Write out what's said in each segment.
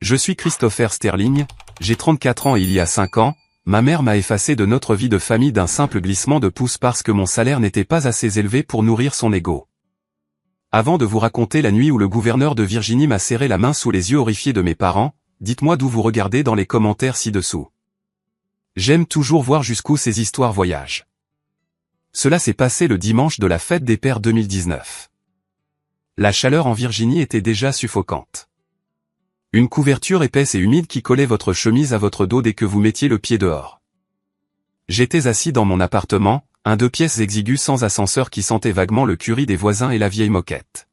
Je suis Christopher Sterling, j'ai 34 ans et il y a 5 ans, ma mère m'a effacé de notre vie de famille d'un simple glissement de pouce parce que mon salaire n'était pas assez élevé pour nourrir son ego. Avant de vous raconter la nuit où le gouverneur de Virginie m'a serré la main sous les yeux horrifiés de mes parents, dites-moi d'où vous regardez dans les commentaires ci-dessous. J'aime toujours voir jusqu'où ces histoires voyagent. Cela s'est passé le dimanche de la fête des pères 2019. La chaleur en Virginie était déjà suffocante. Une couverture épaisse et humide qui collait votre chemise à votre dos dès que vous mettiez le pied dehors. J'étais assis dans mon appartement, un 2 pièces exigu sans ascenseur qui sentait vaguement le curry des voisins et la vieille moquette.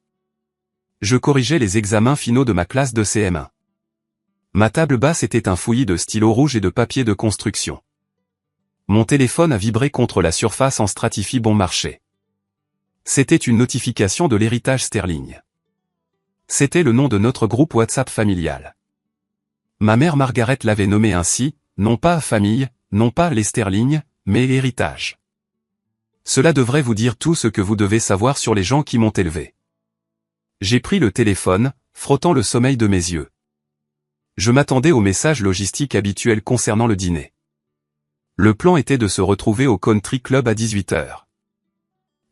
Je corrigeais les examens finaux de ma classe de CM1. Ma table basse était un fouillis de stylos rouges et de papier de construction. Mon téléphone a vibré contre la surface en Stratify bon marché. C'était une notification de l'héritage Sterling. C'était le nom de notre groupe WhatsApp familial. Ma mère Margaret l'avait nommé ainsi, non pas famille, non pas les Sterling, mais héritage. Cela devrait vous dire tout ce que vous devez savoir sur les gens qui m'ont élevé. J'ai pris le téléphone, frottant le sommeil de mes yeux. Je m'attendais au message logistique habituel concernant le dîner. Le plan était de se retrouver au Country Club à 18h.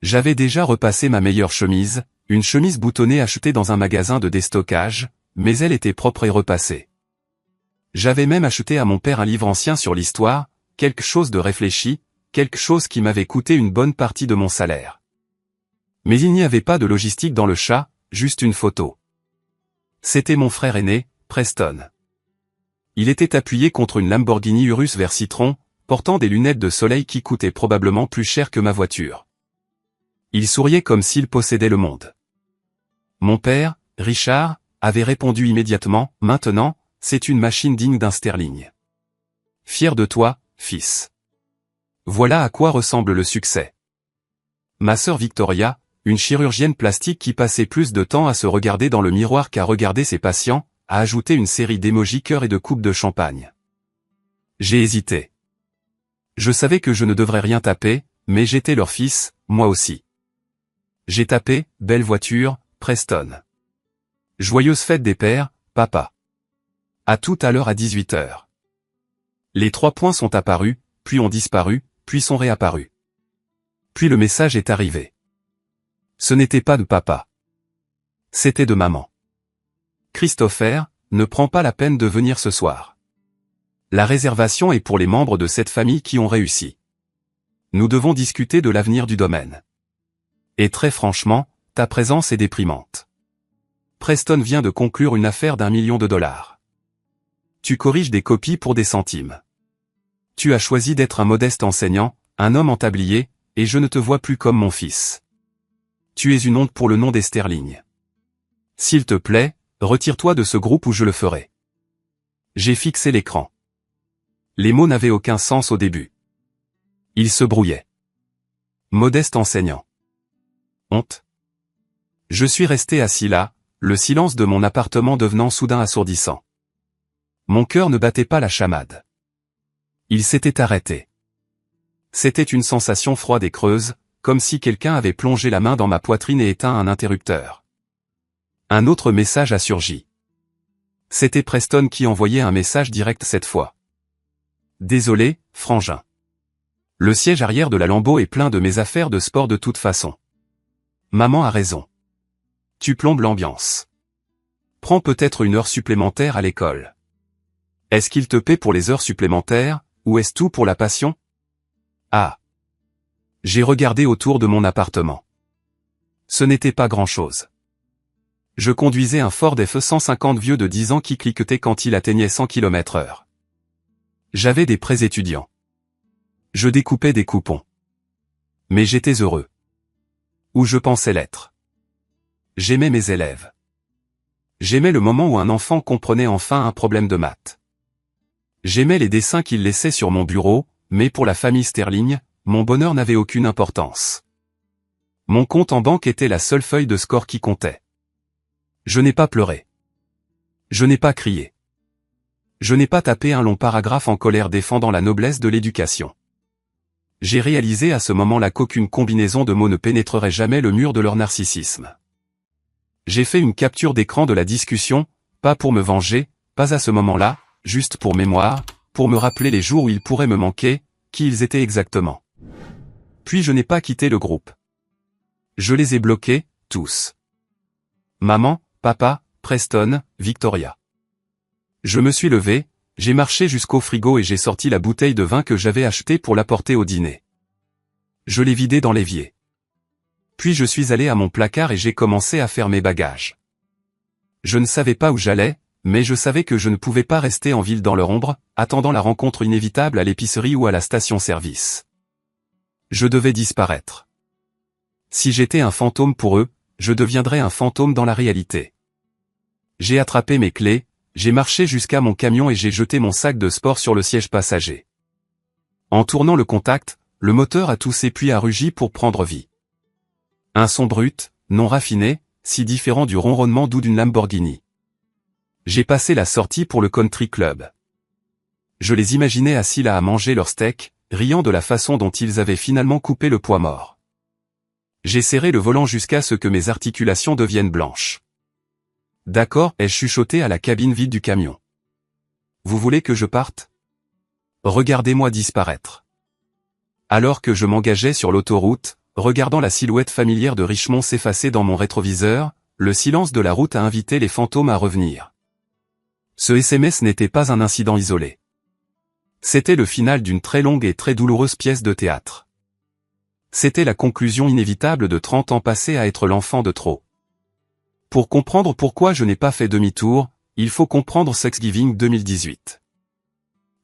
J'avais déjà repassé ma meilleure chemise, une chemise boutonnée achetée dans un magasin de déstockage, mais elle était propre et repassée. J'avais même acheté à mon père un livre ancien sur l'histoire, quelque chose de réfléchi, quelque chose qui m'avait coûté une bonne partie de mon salaire. Mais il n'y avait pas de logistique dans le chat, juste une photo. C'était mon frère aîné, Preston. Il était appuyé contre une Lamborghini Urus vert citron, portant des lunettes de soleil qui coûtaient probablement plus cher que ma voiture. Il souriait comme s'il possédait le monde. Mon père, Richard, avait répondu immédiatement, « Maintenant, c'est une machine digne d'un Sterling. Fier de toi, fils. » Voilà à quoi ressemble le succès. Ma sœur Victoria, une chirurgienne plastique qui passait plus de temps à se regarder dans le miroir qu'à regarder ses patients, a ajouté une série d'émojis cœur et de coupes de champagne. J'ai hésité. Je savais que je ne devrais rien taper, mais j'étais leur fils, moi aussi. J'ai tapé, belle voiture, Preston. Joyeuse fête des pères, papa. À tout à l'heure à 18h. Les 3 points sont apparus, puis ont disparu, puis sont réapparus. Puis le message est arrivé. Ce n'était pas de papa. C'était de maman. Christopher, ne prends pas la peine de venir ce soir. La réservation est pour les membres de cette famille qui ont réussi. Nous devons discuter de l'avenir du domaine. Et très franchement, ta présence est déprimante. Preston vient de conclure une affaire d'1 million de dollars. Tu corriges des copies pour des centimes. Tu as choisi d'être un modeste enseignant, un homme en tablier, et je ne te vois plus comme mon fils. Tu es une honte pour le nom des Sterling. S'il te plaît, retire-toi de ce groupe ou je le ferai. J'ai fixé l'écran. Les mots n'avaient aucun sens au début. Ils se brouillaient. Modeste enseignant. Honte. Je suis resté assis là, le silence de mon appartement devenant soudain assourdissant. Mon cœur ne battait pas la chamade. Il s'était arrêté. C'était une sensation froide et creuse, comme si quelqu'un avait plongé la main dans ma poitrine et éteint un interrupteur. Un autre message a surgi. C'était Preston qui envoyait un message direct cette fois. Désolé, frangin. Le siège arrière de la Lambo est plein de mes affaires de sport de toute façon. Maman a raison. Tu plombes l'ambiance. Prends peut-être une heure supplémentaire à l'école. Est-ce qu'il te paie pour les heures supplémentaires, ou est-ce tout pour la passion? Ah. J'ai regardé autour de mon appartement. Ce n'était pas grand-chose. Je conduisais un Ford F-150 vieux de 10 ans qui cliquetait quand il atteignait 100 km/h. J'avais des prêts étudiants. Je découpais des coupons. Mais j'étais heureux. Ou je pensais l'être. J'aimais mes élèves. J'aimais le moment où un enfant comprenait enfin un problème de maths. J'aimais les dessins qu'il laissait sur mon bureau, mais pour la famille Sterling, mon bonheur n'avait aucune importance. Mon compte en banque était la seule feuille de score qui comptait. Je n'ai pas pleuré. Je n'ai pas crié. Je n'ai pas tapé un long paragraphe en colère défendant la noblesse de l'éducation. J'ai réalisé à ce moment-là qu'aucune combinaison de mots ne pénétrerait jamais le mur de leur narcissisme. J'ai fait une capture d'écran de la discussion, pas pour me venger, pas à ce moment-là, juste pour mémoire, pour me rappeler les jours où ils pourraient me manquer, qui ils étaient exactement. Puis je n'ai pas quitté le groupe. Je les ai bloqués, tous. Maman, papa, Preston, Victoria. Je me suis levé, j'ai marché jusqu'au frigo et j'ai sorti la bouteille de vin que j'avais achetée pour l'apporter au dîner. Je l'ai vidée dans l'évier. Puis je suis allé à mon placard et j'ai commencé à faire mes bagages. Je ne savais pas où j'allais, mais je savais que je ne pouvais pas rester en ville dans leur ombre, attendant la rencontre inévitable à l'épicerie ou à la station-service. Je devais disparaître. Si j'étais un fantôme pour eux, je deviendrais un fantôme dans la réalité. J'ai attrapé mes clés, j'ai marché jusqu'à mon camion et j'ai jeté mon sac de sport sur le siège passager. En tournant le contact, le moteur a toussé puis a rugi pour prendre vie. Un son brut, non raffiné, si différent du ronronnement doux d'une Lamborghini. J'ai passé la sortie pour le country club. Je les imaginais assis là à manger leur steak, riant de la façon dont ils avaient finalement coupé le poids mort. J'ai serré le volant jusqu'à ce que mes articulations deviennent blanches. D'accord, ai-je chuchoté à la cabine vide du camion. Vous voulez que je parte? Regardez-moi disparaître. Alors que je m'engageais sur l'autoroute, regardant la silhouette familière de Richmond s'effacer dans mon rétroviseur, le silence de la route a invité les fantômes à revenir. Ce SMS n'était pas un incident isolé. C'était le final d'une très longue et très douloureuse pièce de théâtre. C'était la conclusion inévitable de 30 ans passés à être l'enfant de trop. Pour comprendre pourquoi je n'ai pas fait demi-tour, il faut comprendre Thanksgiving 2018.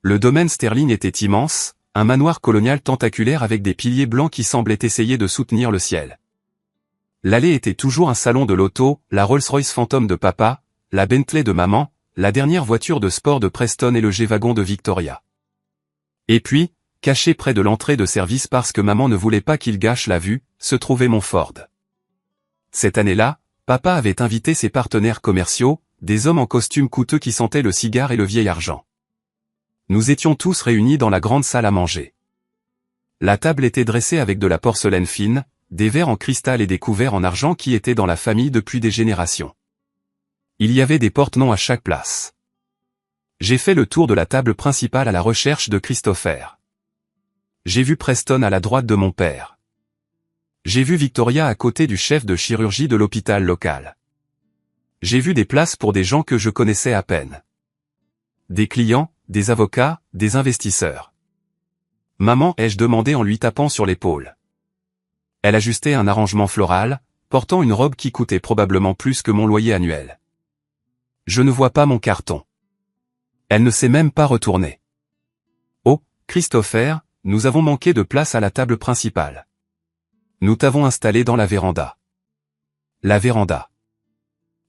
Le domaine Sterling était immense, un manoir colonial tentaculaire avec des piliers blancs qui semblaient essayer de soutenir le ciel. L'allée était toujours un salon de l'auto, la Rolls-Royce Phantom de papa, la Bentley de maman, la dernière voiture de sport de Preston et le G-Wagon de Victoria. Et puis, caché près de l'entrée de service parce que maman ne voulait pas qu'il gâche la vue, se trouvait mon Ford. Cette année-là, papa avait invité ses partenaires commerciaux, des hommes en costume coûteux qui sentaient le cigare et le vieil argent. Nous étions tous réunis dans la grande salle à manger. La table était dressée avec de la porcelaine fine, des verres en cristal et des couverts en argent qui étaient dans la famille depuis des générations. Il y avait des porte-noms à chaque place. J'ai fait le tour de la table principale à la recherche de Christopher. J'ai vu Preston à la droite de mon père. J'ai vu Victoria à côté du chef de chirurgie de l'hôpital local. J'ai vu des places pour des gens que je connaissais à peine. Des clients, des avocats, des investisseurs. Maman, ai-je demandé en lui tapant sur l'épaule. Elle ajustait un arrangement floral, portant une robe qui coûtait probablement plus que mon loyer annuel. Je ne vois pas mon carton. Elle ne s'est même pas retournée. Oh, Christopher, nous avons manqué de place à la table principale. Nous t'avons installé dans la véranda. La véranda.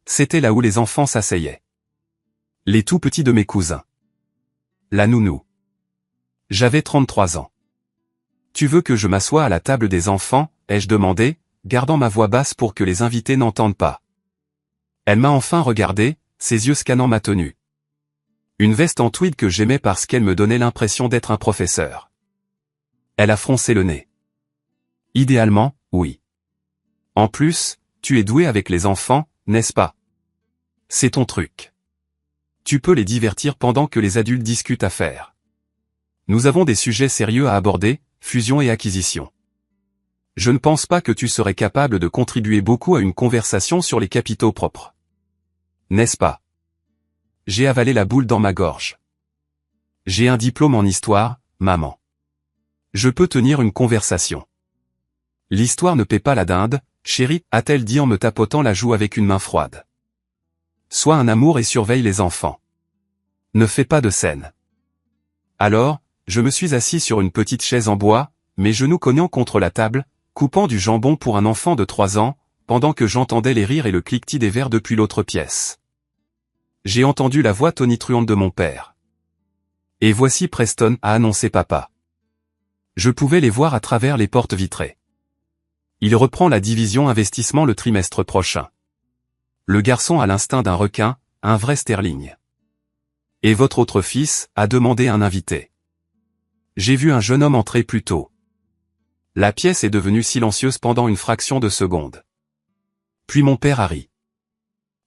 C'était là où les enfants s'asseyaient. Les tout petits de mes cousins. La nounou. J'avais 33 ans. Tu veux que je m'assoie à la table des enfants, ai-je demandé, gardant ma voix basse pour que les invités n'entendent pas. Elle m'a enfin regardé, ses yeux scannant ma tenue. Une veste en tweed que j'aimais parce qu'elle me donnait l'impression d'être un professeur. Elle a froncé le nez. Idéalement, oui. En plus, tu es doué avec les enfants, n'est-ce pas? C'est ton truc. Tu peux les divertir pendant que les adultes discutent affaires. Nous avons des sujets sérieux à aborder, fusion et acquisition. Je ne pense pas que tu serais capable de contribuer beaucoup à une conversation sur les capitaux propres. N'est-ce pas? J'ai avalé la boule dans ma gorge. J'ai un diplôme en histoire, maman. Je peux tenir une conversation. L'histoire ne paie pas la dinde, chérie, a-t-elle dit en me tapotant la joue avec une main froide. Sois un amour et surveille les enfants. Ne fais pas de scène. Alors, je me suis assis sur une petite chaise en bois, mes genoux cognant contre la table, coupant du jambon pour un enfant de 3 ans, pendant que j'entendais les rires et le cliquetis des verres depuis l'autre pièce. J'ai entendu la voix tonitruante de mon père. Et voici Preston, a annoncé papa. Je pouvais les voir à travers les portes vitrées. Il reprend la division investissement le trimestre prochain. Le garçon a l'instinct d'un requin, un vrai Sterling. Et votre autre fils, a demandé un invité. J'ai vu un jeune homme entrer plus tôt. La pièce est devenue silencieuse pendant une fraction de seconde. Puis mon père a ri.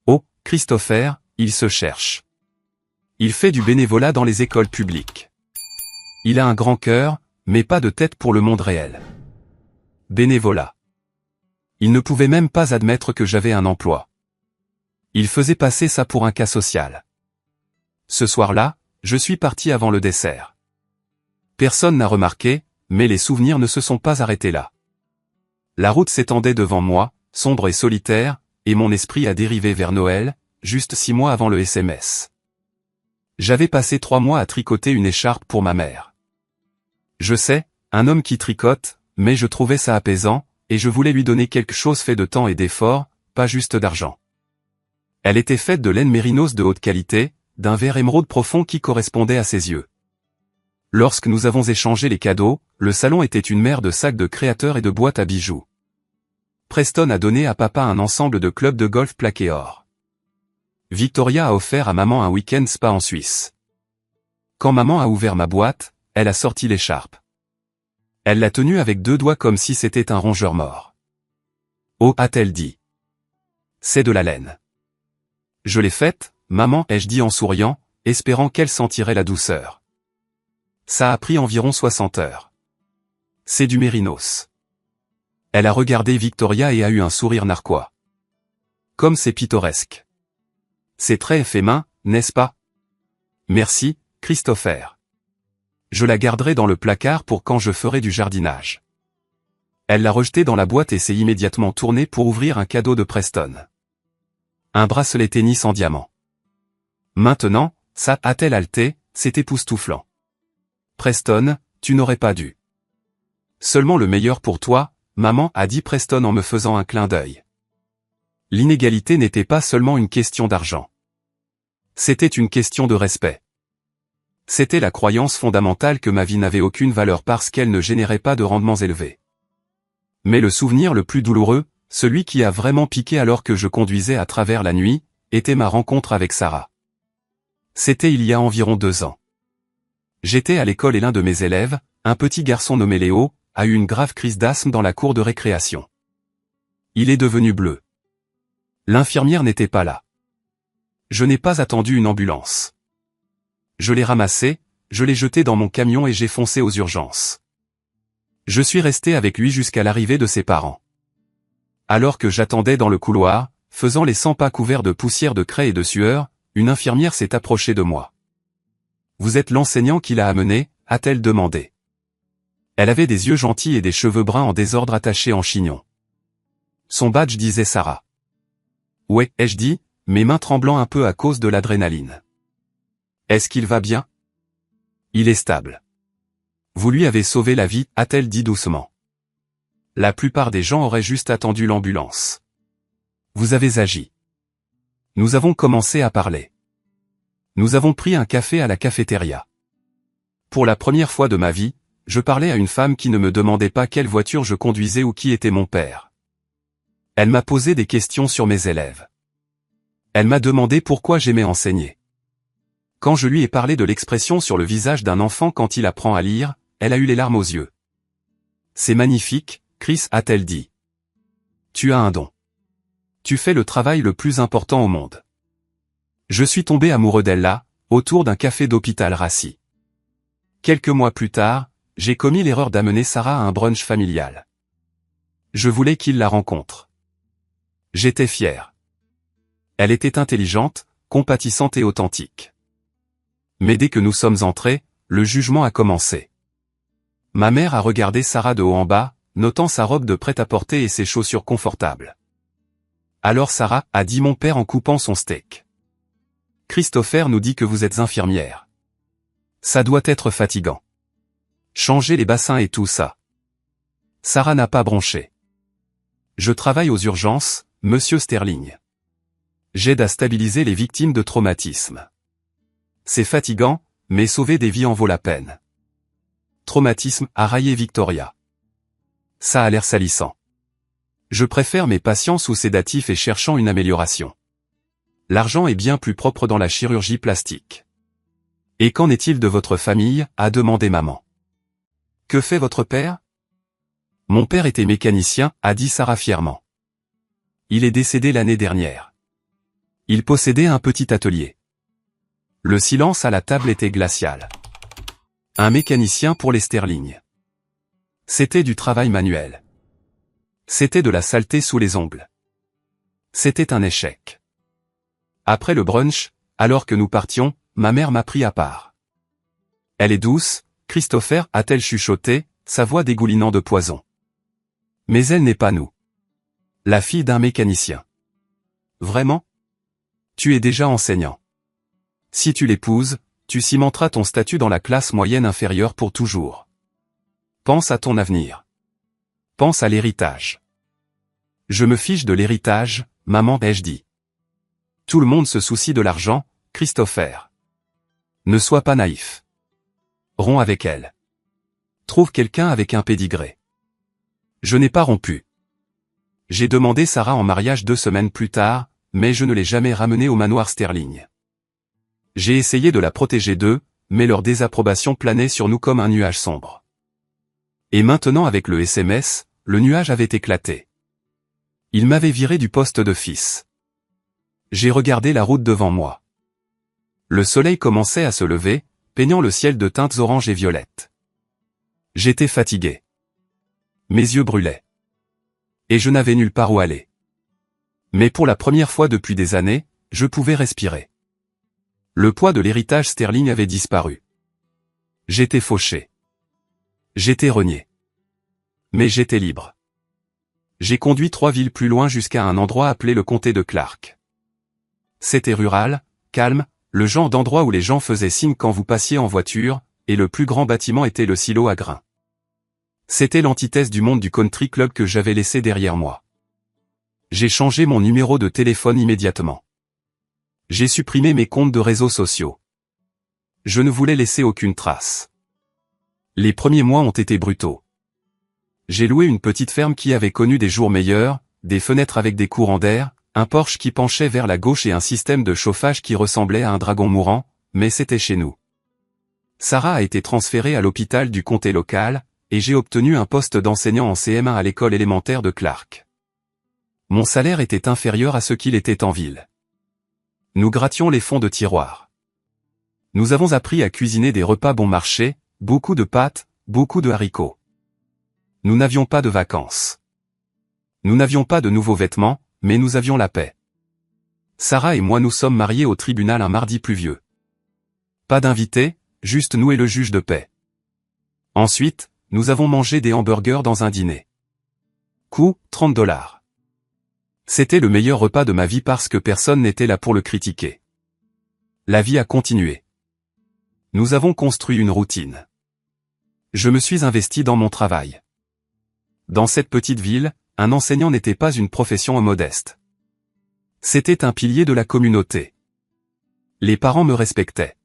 Oh, Christopher, il se cherche. Il fait du bénévolat dans les écoles publiques. Il a un grand cœur, mais pas de tête pour le monde réel. Bénévolat. Il ne pouvait même pas admettre que j'avais un emploi. Il faisait passer ça pour un cas social. Ce soir-là, je suis parti avant le dessert. Personne n'a remarqué, mais les souvenirs ne se sont pas arrêtés là. La route s'étendait devant moi, sombre et solitaire, et mon esprit a dérivé vers Noël, juste 6 mois avant le SMS. J'avais passé 3 mois à tricoter une écharpe pour ma mère. Je sais, un homme qui tricote, mais je trouvais ça apaisant, et je voulais lui donner quelque chose fait de temps et d'effort, pas juste d'argent. Elle était faite de laine mérinos de haute qualité, d'un vert émeraude profond qui correspondait à ses yeux. Lorsque nous avons échangé les cadeaux, le salon était une mer de sacs de créateurs et de boîtes à bijoux. Preston a donné à papa un ensemble de clubs de golf plaqués or. Victoria a offert à maman un week-end spa en Suisse. Quand maman a ouvert ma boîte, elle a sorti l'écharpe. Elle l'a tenue avec 2 doigts comme si c'était un rongeur mort. Oh, a-t-elle dit. C'est de la laine. Je l'ai faite, maman, ai-je dit en souriant, espérant qu'elle sentirait la douceur. Ça a pris environ 60 heures. C'est du mérinos. Elle a regardé Victoria et a eu un sourire narquois. Comme c'est pittoresque. C'est très effet main, n'est-ce pas? Merci, Christopher. Je la garderai dans le placard pour quand je ferai du jardinage. Elle l'a rejetée dans la boîte et s'est immédiatement tournée pour ouvrir un cadeau de Preston. Un bracelet tennis en diamant. Maintenant, ça, a-t-elle haleté, c'est époustouflant. Preston, tu n'aurais pas dû. Seulement le meilleur pour toi, maman, a dit Preston en me faisant un clin d'œil. L'inégalité n'était pas seulement une question d'argent. C'était une question de respect. C'était la croyance fondamentale que ma vie n'avait aucune valeur parce qu'elle ne générait pas de rendements élevés. Mais le souvenir le plus douloureux, celui qui a vraiment piqué alors que je conduisais à travers la nuit, était ma rencontre avec Sarah. C'était il y a environ 2 ans. J'étais à l'école et l'un de mes élèves, un petit garçon nommé Léo, a eu une grave crise d'asthme dans la cour de récréation. Il est devenu bleu. L'infirmière n'était pas là. Je n'ai pas attendu une ambulance. Je l'ai ramassé, je l'ai jeté dans mon camion et j'ai foncé aux urgences. Je suis resté avec lui jusqu'à l'arrivée de ses parents. Alors que j'attendais dans le couloir, faisant les 100 pas couverts de poussière de craie et de sueur, une infirmière s'est approchée de moi. « Vous êtes l'enseignant qui l'a amené ?» a-t-elle demandé. Elle avait des yeux gentils et des cheveux bruns en désordre attachés en chignon. Son badge disait Sarah. « Ouais, ai-je dit, mes mains tremblant un peu à cause de l'adrénaline. »« Est-ce qu'il va bien ?»« Il est stable. »« Vous lui avez sauvé la vie ?» a-t-elle dit doucement. La plupart des gens auraient juste attendu l'ambulance. Vous avez agi. Nous avons commencé à parler. Nous avons pris un café à la cafétéria. Pour la première fois de ma vie, je parlais à une femme qui ne me demandait pas quelle voiture je conduisais ou qui était mon père. Elle m'a posé des questions sur mes élèves. Elle m'a demandé pourquoi j'aimais enseigner. Quand je lui ai parlé de l'expression sur le visage d'un enfant quand il apprend à lire, elle a eu les larmes aux yeux. C'est magnifique, Chris, a-t-elle dit. Tu as un don. Tu fais le travail le plus important au monde. Je suis tombé amoureux d'elle là, autour d'un café d'hôpital rassis. Quelques mois plus tard, j'ai commis l'erreur d'amener Sarah à un brunch familial. Je voulais qu'il la rencontre. J'étais fier. Elle était intelligente, compatissante et authentique. Mais dès que nous sommes entrés, le jugement a commencé. Ma mère a regardé Sarah de haut en bas, notant sa robe de prêt-à-porter et ses chaussures confortables. Alors Sarah, a dit mon père en coupant son steak. Christopher nous dit que vous êtes infirmière. Ça doit être fatigant. Changer les bassins et tout ça. Sarah n'a pas bronché. Je travaille aux urgences, monsieur Sterling. J'aide à stabiliser les victimes de traumatisme. C'est fatigant, mais sauver des vies en vaut la peine. Traumatisme, a raillé Victoria. Ça a l'air salissant. Je préfère mes patients sous sédatifs et cherchant une amélioration. L'argent est bien plus propre dans la chirurgie plastique. Et qu'en est-il de votre famille, a demandé maman. Que fait votre père? Mon père était mécanicien, a dit Sarah fièrement. Il est décédé l'année dernière. Il possédait un petit atelier. Le silence à la table était glacial. Un mécanicien pour les Sterling. C'était du travail manuel. C'était de la saleté sous les ongles. C'était un échec. Après le brunch, alors que nous partions, ma mère m'a pris à part. Elle est douce, Christopher, a-t-elle chuchoté, sa voix dégoulinant de poison. Mais elle n'est pas nous. La fille d'un mécanicien. Vraiment? Tu es déjà enseignant. Si tu l'épouses, tu cimenteras ton statut dans la classe moyenne inférieure pour toujours. Pense à ton avenir. Pense à l'héritage. Je me fiche de l'héritage, maman, ai-je dit. Tout le monde se soucie de l'argent, Christopher. Ne sois pas naïf. Romps avec elle. Trouve quelqu'un avec un pédigré. Je n'ai pas rompu. J'ai demandé Sarah en mariage 2 semaines plus tard, mais je ne l'ai jamais ramenée au manoir Sterling. J'ai essayé de la protéger d'eux, mais leur désapprobation planait sur nous comme un nuage sombre. Et maintenant avec le SMS, le nuage avait éclaté. Il m'avait viré du poste de fils. J'ai regardé la route devant moi. Le soleil commençait à se lever, peignant le ciel de teintes orange et violettes. J'étais fatigué. Mes yeux brûlaient. Et je n'avais nulle part où aller. Mais pour la première fois depuis des années, je pouvais respirer. Le poids de l'héritage Sterling avait disparu. J'étais fauché. J'étais renié. Mais j'étais libre. J'ai conduit 3 villes plus loin jusqu'à un endroit appelé le comté de Clark. C'était rural, calme, le genre d'endroit où les gens faisaient signe quand vous passiez en voiture, et le plus grand bâtiment était le silo à grains. C'était l'antithèse du monde du country club que j'avais laissé derrière moi. J'ai changé mon numéro de téléphone immédiatement. J'ai supprimé mes comptes de réseaux sociaux. Je ne voulais laisser aucune trace. Les premiers mois ont été brutaux. J'ai loué une petite ferme qui avait connu des jours meilleurs, des fenêtres avec des courants d'air, un porche qui penchait vers la gauche et un système de chauffage qui ressemblait à un dragon mourant, mais c'était chez nous. Sarah a été transférée à l'hôpital du comté local, et j'ai obtenu un poste d'enseignant en CM1 à l'école élémentaire de Clark. Mon salaire était inférieur à ce qu'il était en ville. Nous grattions les fonds de tiroir. Nous avons appris à cuisiner des repas bon marché, beaucoup de pâtes, beaucoup de haricots. Nous n'avions pas de vacances. Nous n'avions pas de nouveaux vêtements, mais nous avions la paix. Sarah et moi nous sommes mariés au tribunal un mardi pluvieux. Pas d'invités, juste nous et le juge de paix. Ensuite, nous avons mangé des hamburgers dans un dîner. Coût, $30. C'était le meilleur repas de ma vie parce que personne n'était là pour le critiquer. La vie a continué. Nous avons construit une routine. Je me suis investi dans mon travail. Dans cette petite ville, un enseignant n'était pas une profession modeste. C'était un pilier de la communauté. Les parents me respectaient.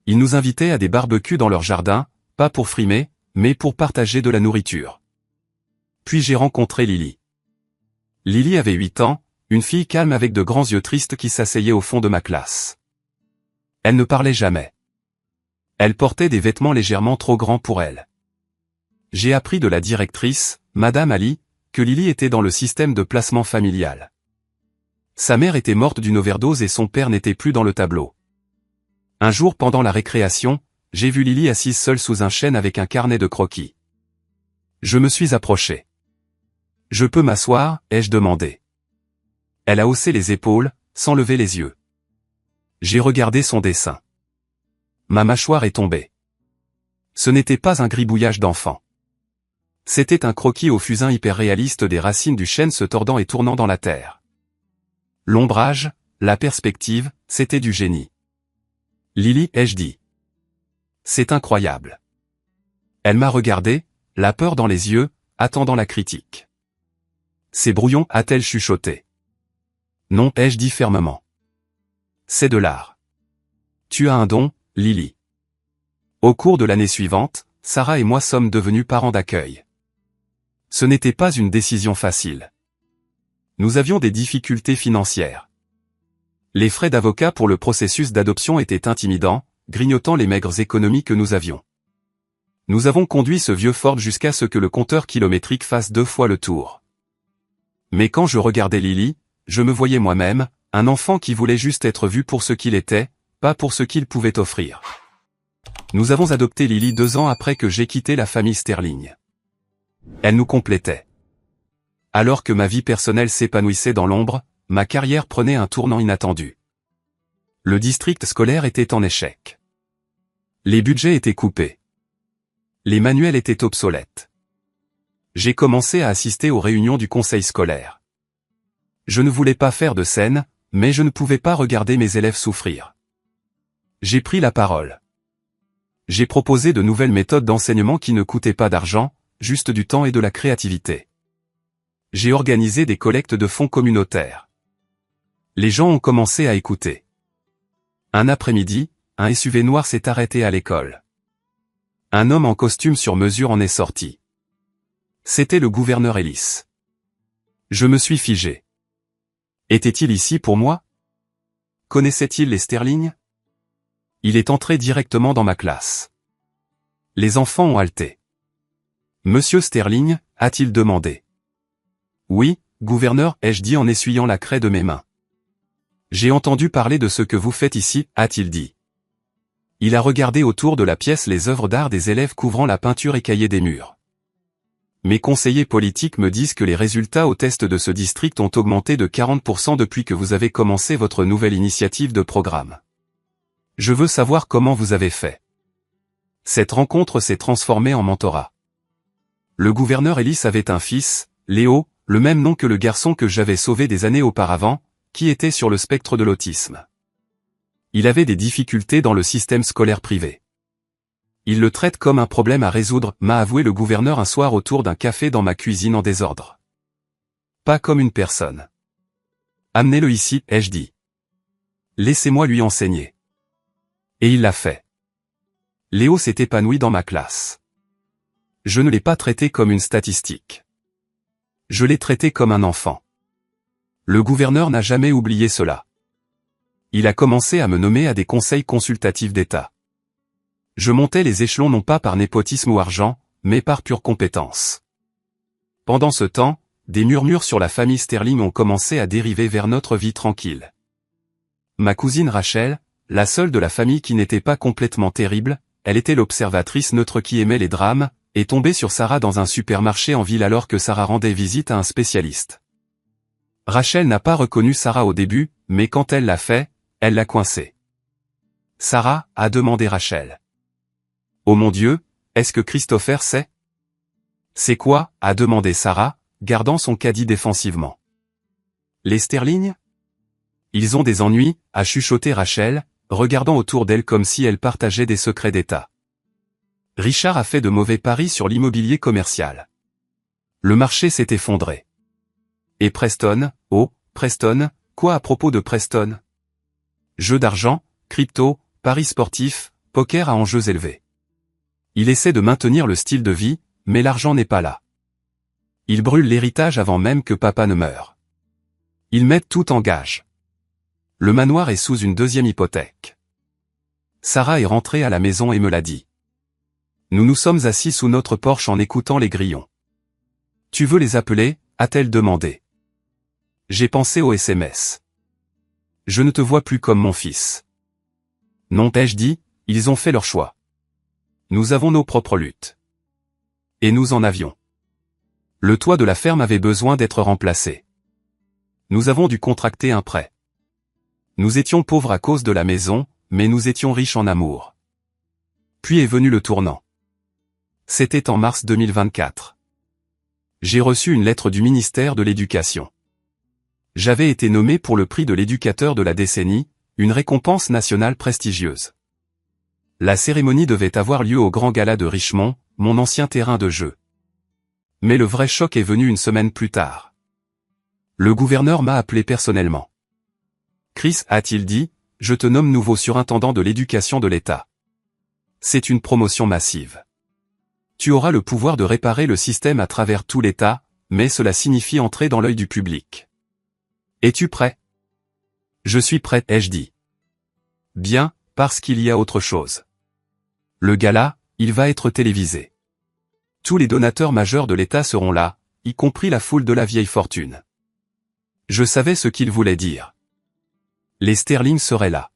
Ils nous invitaient à des barbecues dans leur jardin, pas pour frimer, mais pour partager de la nourriture. Puis j'ai rencontré Lily. Lily avait 8 ans, une fille calme avec de grands yeux tristes qui s'asseyait au fond de ma classe. Elle ne parlait jamais. Elle portait des vêtements légèrement trop grands pour elle. J'ai appris de la directrice, Madame Ali, que Lily était dans le système de placement familial. Sa mère était morte d'une overdose et son père n'était plus dans le tableau. Un jour pendant la récréation, j'ai vu Lily assise seule sous un chêne avec un carnet de croquis. Je me suis approché. « Je peux m'asseoir ?» ai-je demandé. Elle a haussé les épaules, sans lever les yeux. J'ai regardé son dessin. Ma mâchoire est tombée. Ce n'était pas un gribouillage d'enfant. C'était un croquis au fusain hyper réaliste des racines du chêne se tordant et tournant dans la terre. L'ombrage, la perspective, c'était du génie. Lily, ai-je dit. C'est incroyable. Elle m'a regardé, la peur dans les yeux, attendant la critique. C'est brouillon, a-t-elle chuchoté. Non, ai-je dit fermement. C'est de l'art. Tu as un don, Lily. Au cours de l'année suivante, Sarah et moi sommes devenus parents d'accueil. Ce n'était pas une décision facile. Nous avions des difficultés financières. Les frais d'avocat pour le processus d'adoption étaient intimidants, grignotant les maigres économies que nous avions. Nous avons conduit ce vieux Ford jusqu'à ce que le compteur kilométrique fasse 2 fois le tour. Mais quand je regardais Lily, je me voyais moi-même, un enfant qui voulait juste être vu pour ce qu'il était, pas pour ce qu'il pouvait offrir. Nous avons adopté Lily 2 ans après que j'ai quitté la famille Sterling. Elle nous complétait. Alors que ma vie personnelle s'épanouissait dans l'ombre, ma carrière prenait un tournant inattendu. Le district scolaire était en échec. Les budgets étaient coupés. Les manuels étaient obsolètes. J'ai commencé à assister aux réunions du conseil scolaire. Je ne voulais pas faire de scène, mais je ne pouvais pas regarder mes élèves souffrir. J'ai pris la parole. J'ai proposé de nouvelles méthodes d'enseignement qui ne coûtaient pas d'argent, juste du temps et de la créativité. J'ai organisé des collectes de fonds communautaires. Les gens ont commencé à écouter. Un après-midi, un SUV noir s'est arrêté à l'école. Un homme en costume sur mesure en est sorti. C'était le gouverneur Ellis. Je me suis figé. Était-il ici pour moi? Connaissait-il les Sterling? Il est entré directement dans ma classe. Les enfants ont halté. Monsieur Sterling, a-t-il demandé. Oui, gouverneur, ai-je dit en essuyant la craie de mes mains. J'ai entendu parler de ce que vous faites ici, a-t-il dit. Il a regardé autour de la pièce les œuvres d'art des élèves couvrant la peinture écaillée des murs. Mes conseillers politiques me disent que les résultats au test de ce district ont augmenté de 40% depuis que vous avez commencé votre nouvelle initiative de programme. Je veux savoir comment vous avez fait. Cette rencontre s'est transformée en mentorat. Le gouverneur Ellis avait un fils, Léo, le même nom que le garçon que j'avais sauvé des années auparavant, qui était sur le spectre de l'autisme. Il avait des difficultés dans le système scolaire privé. Il le traite comme un problème à résoudre, m'a avoué le gouverneur un soir autour d'un café dans ma cuisine en désordre. Pas comme une personne. Amenez-le ici, ai-je dit. Laissez-moi lui enseigner. Et il l'a fait. Léo s'est épanoui dans ma classe. Je ne l'ai pas traité comme une statistique. Je l'ai traité comme un enfant. Le gouverneur n'a jamais oublié cela. Il a commencé à me nommer à des conseils consultatifs d'État. Je montais les échelons non pas par népotisme ou argent, mais par pure compétence. Pendant ce temps, des murmures sur la famille Sterling ont commencé à dériver vers notre vie tranquille. Ma cousine Rachel, la seule de la famille qui n'était pas complètement terrible, elle était l'observatrice neutre qui aimait les drames, est tombée sur Sarah dans un supermarché en ville alors que Sarah rendait visite à un spécialiste. Rachel n'a pas reconnu Sarah au début, mais quand elle l'a fait, elle l'a coincée. Sarah, a demandé Rachel. Oh mon Dieu, est-ce que Christopher sait? C'est quoi, a demandé Sarah, gardant son caddie défensivement. Les Sterling? Ils ont des ennuis, a chuchoté Rachel, regardant autour d'elle comme si elle partageait des secrets d'État. Richard a fait de mauvais paris sur l'immobilier commercial. Le marché s'est effondré. Et Preston, oh, Preston, quoi à propos de Preston? Jeux d'argent, crypto, paris sportifs, poker à enjeux élevés. Il essaie de maintenir le style de vie, mais l'argent n'est pas là. Il brûle l'héritage avant même que papa ne meure. Ils mettent tout en gage. Le manoir est sous une deuxième hypothèque. Sarah est rentrée à la maison et me l'a dit. Nous nous sommes assis sous notre porche en écoutant les grillons. Tu veux les appeler, a-t-elle demandé. J'ai pensé au SMS. Je ne te vois plus comme mon fils. Non, ai-je dit, ils ont fait leur choix. Nous avons nos propres luttes. Et nous en avions. Le toit de la ferme avait besoin d'être remplacé. Nous avons dû contracter un prêt. Nous étions pauvres à cause de la maison, mais nous étions riches en amour. Puis est venu le tournant. C'était en mars 2024. J'ai reçu une lettre du ministère de l'Éducation. J'avais été nommé pour le prix de l'éducateur de la décennie, une récompense nationale prestigieuse. La cérémonie devait avoir lieu au Grand Gala de Richmond, mon ancien terrain de jeu. Mais le vrai choc est venu une semaine plus tard. Le gouverneur m'a appelé personnellement. Chris, a-t-il dit, je te nomme nouveau surintendant de l'éducation de l'État. C'est une promotion massive. Tu auras le pouvoir de réparer le système à travers tout l'État, mais cela signifie entrer dans l'œil du public. Es-tu prêt? Je suis prêt, ai-je dit. Bien, parce qu'il y a autre chose. Le gala, il va être télévisé. Tous les donateurs majeurs de l'État seront là, y compris la foule de la vieille fortune. Je savais ce qu'il voulait dire. Les Sterling seraient là.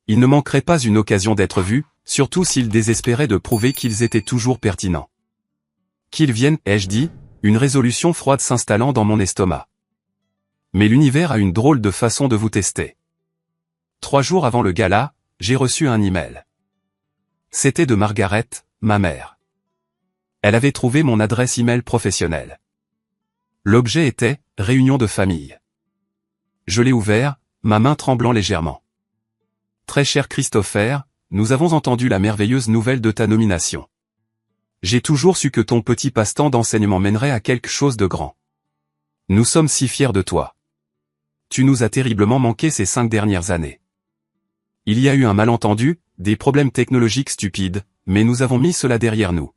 Il ne manquerait pas une occasion d'être vus, surtout s'ils désespéraient de prouver qu'ils étaient toujours pertinents. Qu'ils viennent, ai-je dit, une résolution froide s'installant dans mon estomac. Mais l'univers a une drôle de façon de vous tester. 3 jours avant le gala, j'ai reçu un email. C'était de Margaret, ma mère. Elle avait trouvé mon adresse email professionnelle. L'objet était « Réunion de famille ». Je l'ai ouvert, ma main tremblant légèrement. « Très cher Christopher, nous avons entendu la merveilleuse nouvelle de ta nomination. J'ai toujours su que ton petit passe-temps d'enseignement mènerait à quelque chose de grand. Nous sommes si fiers de toi. Tu nous as terriblement manqué ces 5 dernières années. Il y a eu un malentendu, des problèmes technologiques stupides, mais nous avons mis cela derrière nous.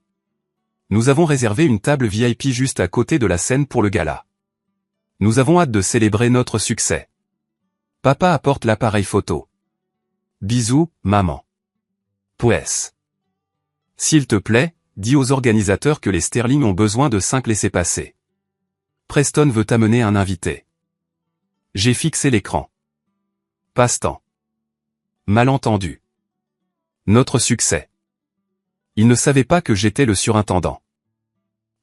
Nous avons réservé une table VIP juste à côté de la scène pour le gala. Nous avons hâte de célébrer notre succès. Papa apporte l'appareil photo. Bisous, maman. P.S. S'il te plaît, dis aux organisateurs que les Sterling ont besoin de 5 laissez-passer. Preston veut amener un invité. J'ai fixé l'écran. Passe-temps. Malentendu. Notre succès. Il ne savait pas que j'étais le surintendant.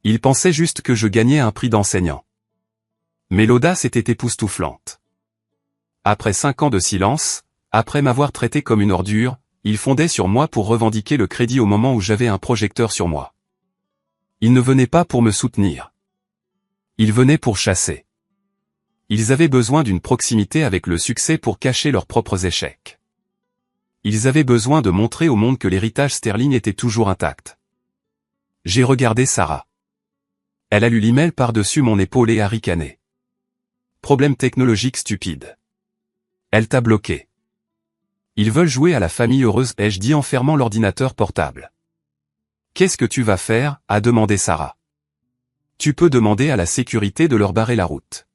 Il pensait juste que je gagnais un prix d'enseignant. Mais l'audace était époustouflante. Après 5 ans de silence, après m'avoir traité comme une ordure, ils fondaient sur moi pour revendiquer le crédit au moment où j'avais un projecteur sur moi. Ils ne venaient pas pour me soutenir. Ils venaient pour chasser. Ils avaient besoin d'une proximité avec le succès pour cacher leurs propres échecs. Ils avaient besoin de montrer au monde que l'héritage Sterling était toujours intact. J'ai regardé Sarah. Elle a lu l'email par-dessus mon épaule et a ricané. Problème technologique stupide. Elle t'a bloqué. Ils veulent jouer à la famille heureuse, ai-je dit en fermant l'ordinateur portable. Qu'est-ce que tu vas faire, a demandé Sarah. Tu peux demander à la sécurité de leur barrer la route.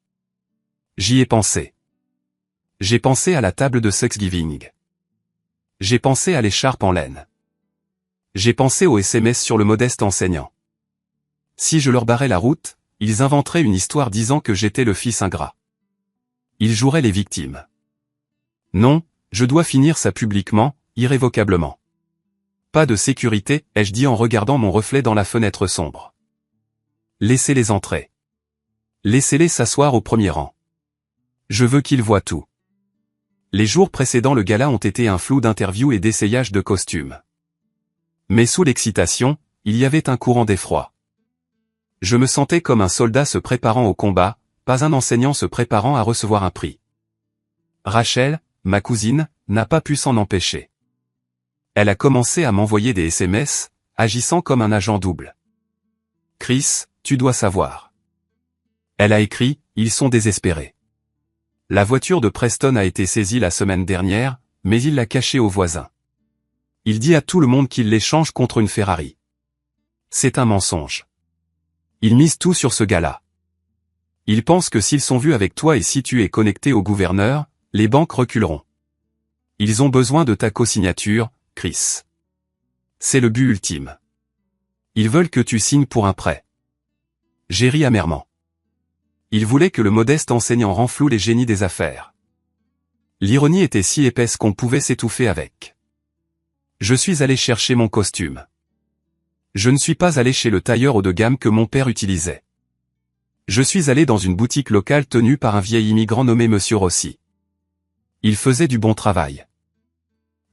J'y ai pensé. J'ai pensé à la table de Thanksgiving. J'ai pensé à l'écharpe en laine. J'ai pensé aux SMS sur le modeste enseignant. Si je leur barrais la route, ils inventeraient une histoire disant que j'étais le fils ingrat. Ils joueraient les victimes. Non, je dois finir ça publiquement, irrévocablement. Pas de sécurité, ai-je dit en regardant mon reflet dans la fenêtre sombre. Laissez-les entrer. Laissez-les s'asseoir au premier rang. Je veux qu'ils voient tout. Les jours précédant le gala ont été un flou d'interviews et d'essayages de costumes. Mais sous l'excitation, il y avait un courant d'effroi. Je me sentais comme un soldat se préparant au combat, pas un enseignant se préparant à recevoir un prix. Rachel, ma cousine, n'a pas pu s'en empêcher. Elle a commencé à m'envoyer des SMS, agissant comme un agent double. Chris, tu dois savoir. Elle a écrit, ils sont désespérés. La voiture de Preston a été saisie la semaine dernière, mais il l'a cachée aux voisins. Il dit à tout le monde qu'il l'échange contre une Ferrari. C'est un mensonge. Ils misent tout sur ce gars-là. Ils pensent que s'ils sont vus avec toi et si tu es connecté au gouverneur, les banques reculeront. Ils ont besoin de ta cosignature, Chris. C'est le but ultime. Ils veulent que tu signes pour un prêt. J'ai ri amèrement. Ils voulaient que le modeste enseignant renfloue les génies des affaires. L'ironie était si épaisse qu'on pouvait s'étouffer avec. Je suis allé chercher mon costume. Je ne suis pas allé chez le tailleur haut de gamme que mon père utilisait. Je suis allé dans une boutique locale tenue par un vieil immigrant nommé Monsieur Rossi. Il faisait du bon travail.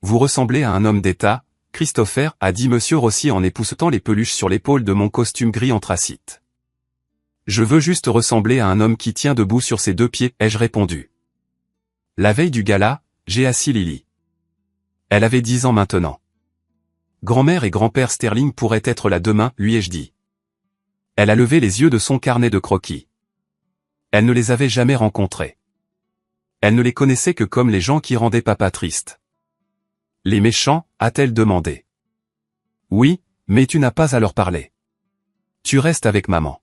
Vous ressemblez à un homme d'État, Christopher, a dit Monsieur Rossi en époussetant les peluches sur l'épaule de mon costume gris anthracite. Je veux juste ressembler à un homme qui tient debout sur ses 2 pieds, ai-je répondu. La veille du gala, j'ai assis Lily. Elle avait 10 ans maintenant. Grand-mère et grand-père Sterling pourraient être là demain, lui ai-je dit. Elle a levé les yeux de son carnet de croquis. Elle ne les avait jamais rencontrés. Elle ne les connaissait que comme les gens qui rendaient papa triste. Les méchants, a-t-elle demandé. Oui, mais tu n'as pas à leur parler. Tu restes avec maman.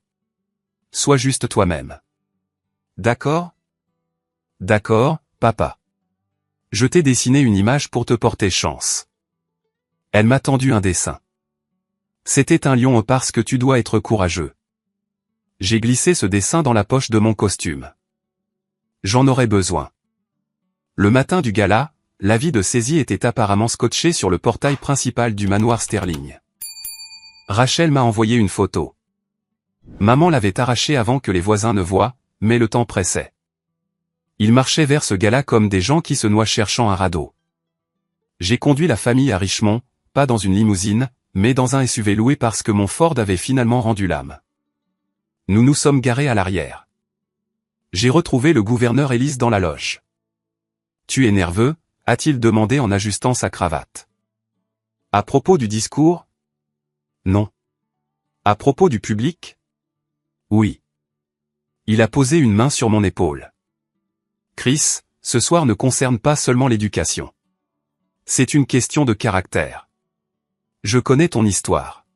Sois juste toi-même. D'accord? D'accord, papa. Je t'ai dessiné une image pour te porter chance. Elle m'a tendu un dessin. C'était un lion parce que tu dois être courageux. J'ai glissé ce dessin dans la poche de mon costume. J'en aurais besoin. Le matin du gala, l'avis de saisie était apparemment scotché sur le portail principal du manoir Sterling. Rachel m'a envoyé une photo. Maman l'avait arrachée avant que les voisins ne voient, mais le temps pressait. Ils marchaient vers ce gars-là comme des gens qui se noient cherchant un radeau. J'ai conduit la famille à Richmond, pas dans une limousine, mais dans un SUV loué parce que mon Ford avait finalement rendu l'âme. Nous nous sommes garés à l'arrière. J'ai retrouvé le gouverneur Ellis dans la loge. « Tu es nerveux ?» a-t-il demandé en ajustant sa cravate. À propos du discours? Non. À propos du public? Oui. Il a posé une main sur mon épaule. Chris, ce soir ne concerne pas seulement l'éducation. C'est une question de caractère. Je connais ton histoire.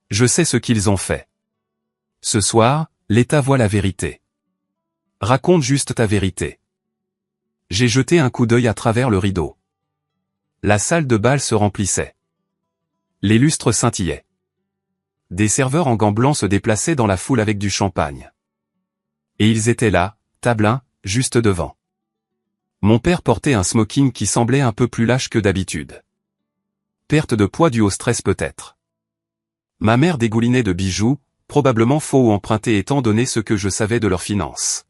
Je sais ce qu'ils ont fait. Ce soir, l'État voit la vérité. Raconte juste ta vérité. J'ai jeté un coup d'œil à travers le rideau. La salle de bal se remplissait. Les lustres scintillaient. Des serveurs en gants blancs se déplaçaient dans la foule avec du champagne. Et ils étaient là, tableins, juste devant. Mon père portait un smoking qui semblait un peu plus lâche que d'habitude. Perte de poids due au stress peut-être. Ma mère dégoulinait de bijoux, probablement faux ou empruntés étant donné ce que je savais de leurs finances.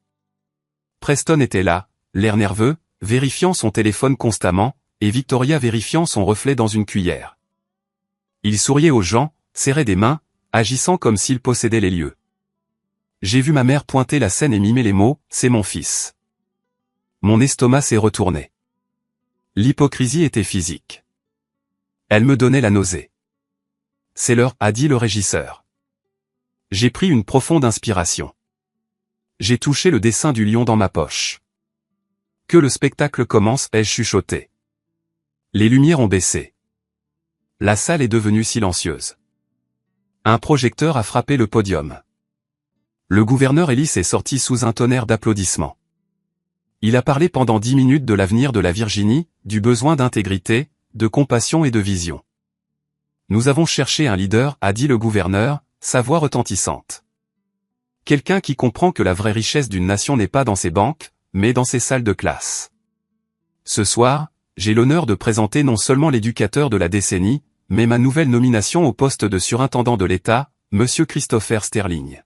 Preston était là, l'air nerveux, vérifiant son téléphone constamment, et Victoria vérifiant son reflet dans une cuillère. Il souriait aux gens, serrait des mains, agissant comme s'il possédait les lieux. J'ai vu ma mère pointer la scène et mimer les mots « c'est mon fils ». Mon estomac s'est retourné. L'hypocrisie était physique. Elle me donnait la nausée. « C'est l'heure » a dit le régisseur. J'ai pris une profonde inspiration. J'ai touché le dessin du lion dans ma poche. Que le spectacle commence, ai-je chuchoté. Les lumières ont baissé. La salle est devenue silencieuse. Un projecteur a frappé le podium. Le gouverneur Ellis est sorti sous un tonnerre d'applaudissements. Il a parlé pendant 10 minutes de l'avenir de la Virginie, du besoin d'intégrité, de compassion et de vision. Nous avons cherché un leader, a dit le gouverneur, sa voix retentissante. Quelqu'un qui comprend que la vraie richesse d'une nation n'est pas dans ses banques, mais dans ses salles de classe. Ce soir, j'ai l'honneur de présenter non seulement l'éducateur de la décennie, mais ma nouvelle nomination au poste de surintendant de l'État, Monsieur Christopher Sterling.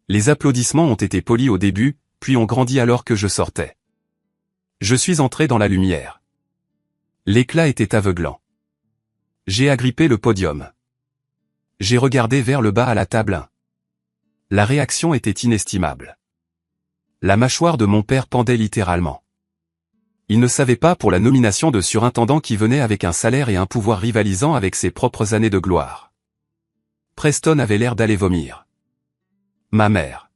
Les applaudissements ont été polis au début, puis ont grandi alors que je sortais. Je suis entré dans la lumière. L'éclat était aveuglant. J'ai agrippé le podium. J'ai regardé vers le bas à la table 1. La réaction était inestimable. La mâchoire de mon père pendait littéralement. Il ne savait pas pour la nomination de surintendant qui venait avec un salaire et un pouvoir rivalisant avec ses propres années de gloire. Preston avait l'air d'aller vomir. Ma mère.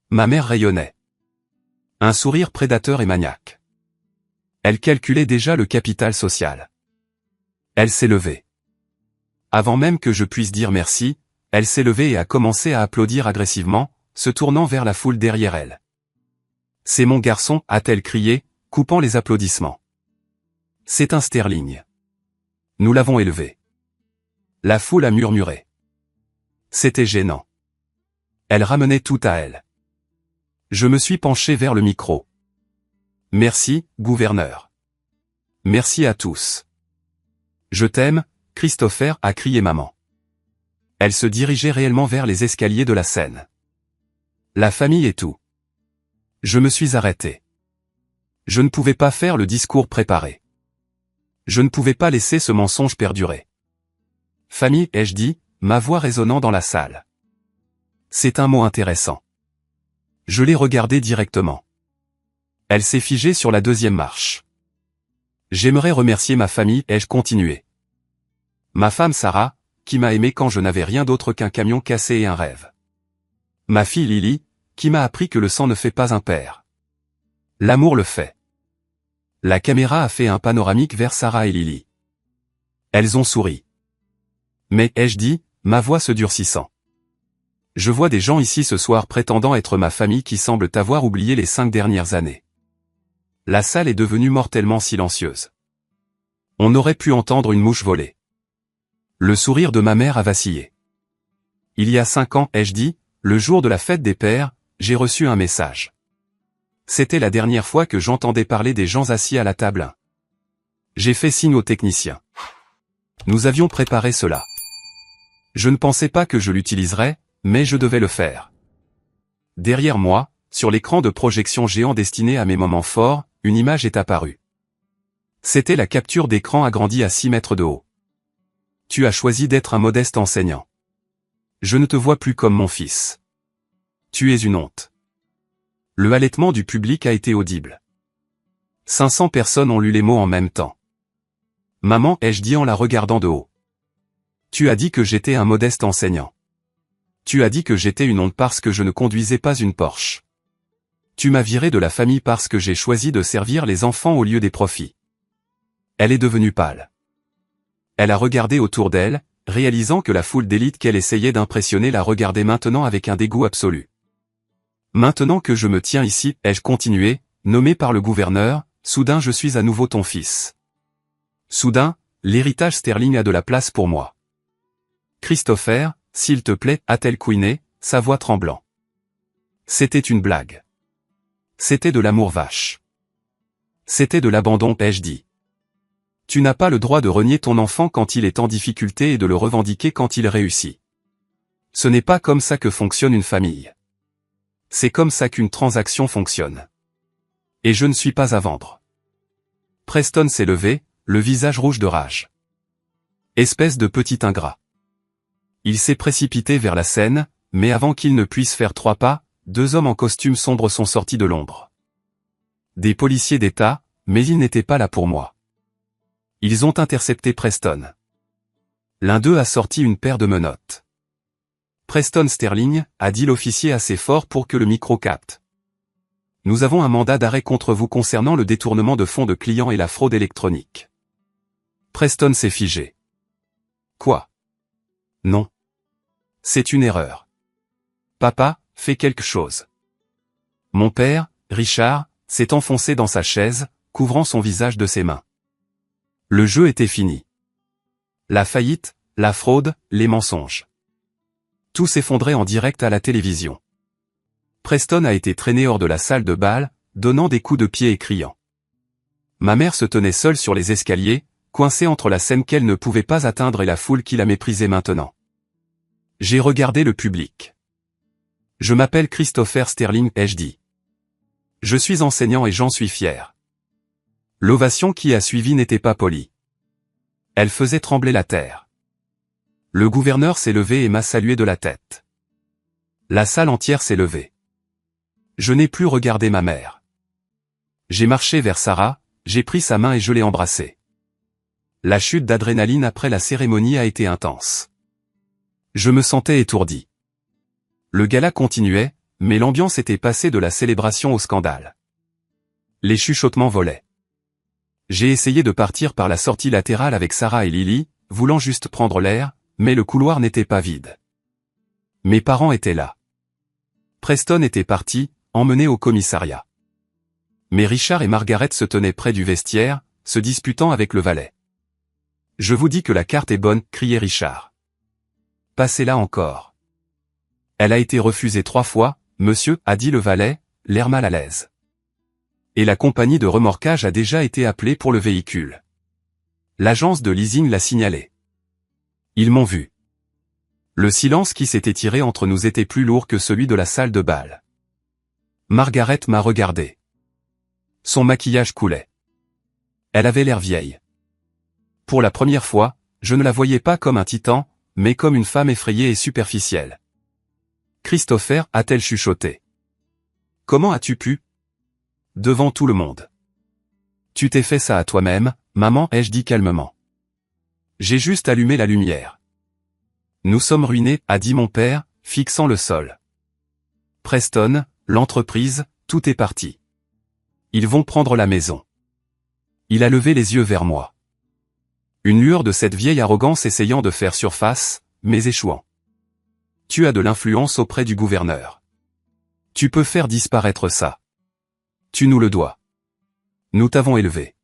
Ma mère rayonnait. Un sourire prédateur et maniaque. Elle calculait déjà le capital social. Elle s'est levée. Avant même que je puisse dire merci, elle s'est levée et a commencé à applaudir agressivement, se tournant vers la foule derrière elle. « C'est mon garçon » a-t-elle crié, coupant les applaudissements. « C'est un Sterling. Nous l'avons élevé. » La foule a murmuré. C'était gênant. Elle ramenait tout à elle. Je me suis penché vers le micro. « Merci, gouverneur. Merci à tous. Je t'aime, Christopher » a crié maman. Elle se dirigeait réellement vers les escaliers de la scène. La famille et tout. Je me suis arrêté. Je ne pouvais pas faire le discours préparé. Je ne pouvais pas laisser ce mensonge perdurer. Famille, ai-je dit, ma voix résonnant dans la salle. C'est un mot intéressant. Je l'ai regardée directement. Elle s'est figée sur la deuxième marche. J'aimerais remercier ma famille, ai-je continué. Ma femme Sarah, qui m'a aimé quand je n'avais rien d'autre qu'un camion cassé et un rêve. Ma fille Lily, qui m'a appris que le sang ne fait pas un père. L'amour le fait. La caméra a fait un panoramique vers Sarah et Lily. Elles ont souri. Mais, ai-je dit, ma voix se durcissant. Je vois des gens ici ce soir prétendant être ma famille qui semblent avoir oublié les 5 dernières années. La salle est devenue mortellement silencieuse. On aurait pu entendre une mouche voler. Le sourire de ma mère a vacillé. Il y a 5 ans, ai-je dit, le jour de la fête des pères, j'ai reçu un message. C'était la dernière fois que j'entendais parler des gens assis à la table. J'ai fait signe au technicien. Nous avions préparé cela. Je ne pensais pas que je l'utiliserais, mais je devais le faire. Derrière moi, sur l'écran de projection géant destiné à mes moments forts, une image est apparue. C'était la capture d'écran agrandie à 6 mètres de haut. Tu as choisi d'être un modeste enseignant. Je ne te vois plus comme mon fils. Tu es une honte. Le halètement du public a été audible. 500 personnes ont lu les mots en même temps. Maman, ai-je dit en la regardant de haut. Tu as dit que j'étais un modeste enseignant. Tu as dit que j'étais une honte parce que je ne conduisais pas une Porsche. Tu m'as viré de la famille parce que j'ai choisi de servir les enfants au lieu des profits. Elle est devenue pâle. Elle a regardé autour d'elle, réalisant que la foule d'élite qu'elle essayait d'impressionner la regardait maintenant avec un dégoût absolu. Maintenant que je me tiens ici, ai-je continué, nommé par le gouverneur, soudain je suis à nouveau ton fils. Soudain, l'héritage Sterling a de la place pour moi. Christopher, s'il te plaît, a-t-elle couiné, sa voix tremblant. C'était une blague. C'était de l'amour vache. C'était de l'abandon, ai-je dit. Tu n'as pas le droit de renier ton enfant quand il est en difficulté et de le revendiquer quand il réussit. Ce n'est pas comme ça que fonctionne une famille. C'est comme ça qu'une transaction fonctionne. Et je ne suis pas à vendre. Preston s'est levé, le visage rouge de rage. Espèce de petit ingrat. Il s'est précipité vers la scène, mais avant qu'il ne puisse faire 3 pas, 2 hommes en costume sombre sont sortis de l'ombre. Des policiers d'État, mais ils n'étaient pas là pour moi. Ils ont intercepté Preston. L'un d'eux a sorti une paire de menottes. Preston Sterling, a dit l'officier assez fort pour que le micro capte. Nous avons un mandat d'arrêt contre vous concernant le détournement de fonds de clients et la fraude électronique. Preston s'est figé. Quoi? Non. C'est une erreur. Papa, fais quelque chose. Mon père, Richard, s'est enfoncé dans sa chaise, couvrant son visage de ses mains. Le jeu était fini. La faillite, la fraude, les mensonges. Tout s'effondrait en direct à la télévision. Preston a été traîné hors de la salle de bal, donnant des coups de pied et criant. Ma mère se tenait seule sur les escaliers, coincée entre la scène qu'elle ne pouvait pas atteindre et la foule qui la méprisait maintenant. J'ai regardé le public. Je m'appelle Christopher Sterling, ai-je dit. Je suis enseignant et j'en suis fier. L'ovation qui a suivi n'était pas polie. Elle faisait trembler la terre. Le gouverneur s'est levé et m'a salué de la tête. La salle entière s'est levée. Je n'ai plus regardé ma mère. J'ai marché vers Sarah, j'ai pris sa main et je l'ai embrassée. La chute d'adrénaline après la cérémonie a été intense. Je me sentais étourdi. Le gala continuait, mais l'ambiance était passée de la célébration au scandale. Les chuchotements volaient. J'ai essayé de partir par la sortie latérale avec Sarah et Lily, voulant juste prendre l'air, mais le couloir n'était pas vide. Mes parents étaient là. Preston était parti, emmené au commissariat. Mais Richard et Margaret se tenaient près du vestiaire, se disputant avec le valet. Je vous dis que la carte est bonne, criait Richard. Passez-la encore. Elle a été refusée 3 fois, monsieur, a dit le valet, l'air mal à l'aise. Et la compagnie de remorquage a déjà été appelée pour le véhicule. L'agence de leasing l'a signalé. Ils m'ont vu. Le silence qui s'était tiré entre nous était plus lourd que celui de la salle de bal. Margaret m'a regardé. Son maquillage coulait. Elle avait l'air vieille. Pour la première fois, je ne la voyais pas comme un titan, mais comme une femme effrayée et superficielle. Christopher, a-t-elle chuchoté. Comment as-tu pu? Devant tout le monde. Tu t'es fait ça à toi-même, maman, ai-je dit calmement. J'ai juste allumé la lumière. Nous sommes ruinés, a dit mon père, fixant le sol. Preston, l'entreprise, tout est parti. Ils vont prendre la maison. Il a levé les yeux vers moi. Une lueur de cette vieille arrogance essayant de faire surface, mais échouant. Tu as de l'influence auprès du gouverneur. Tu peux faire disparaître ça. Tu nous le dois. Nous t'avons élevé.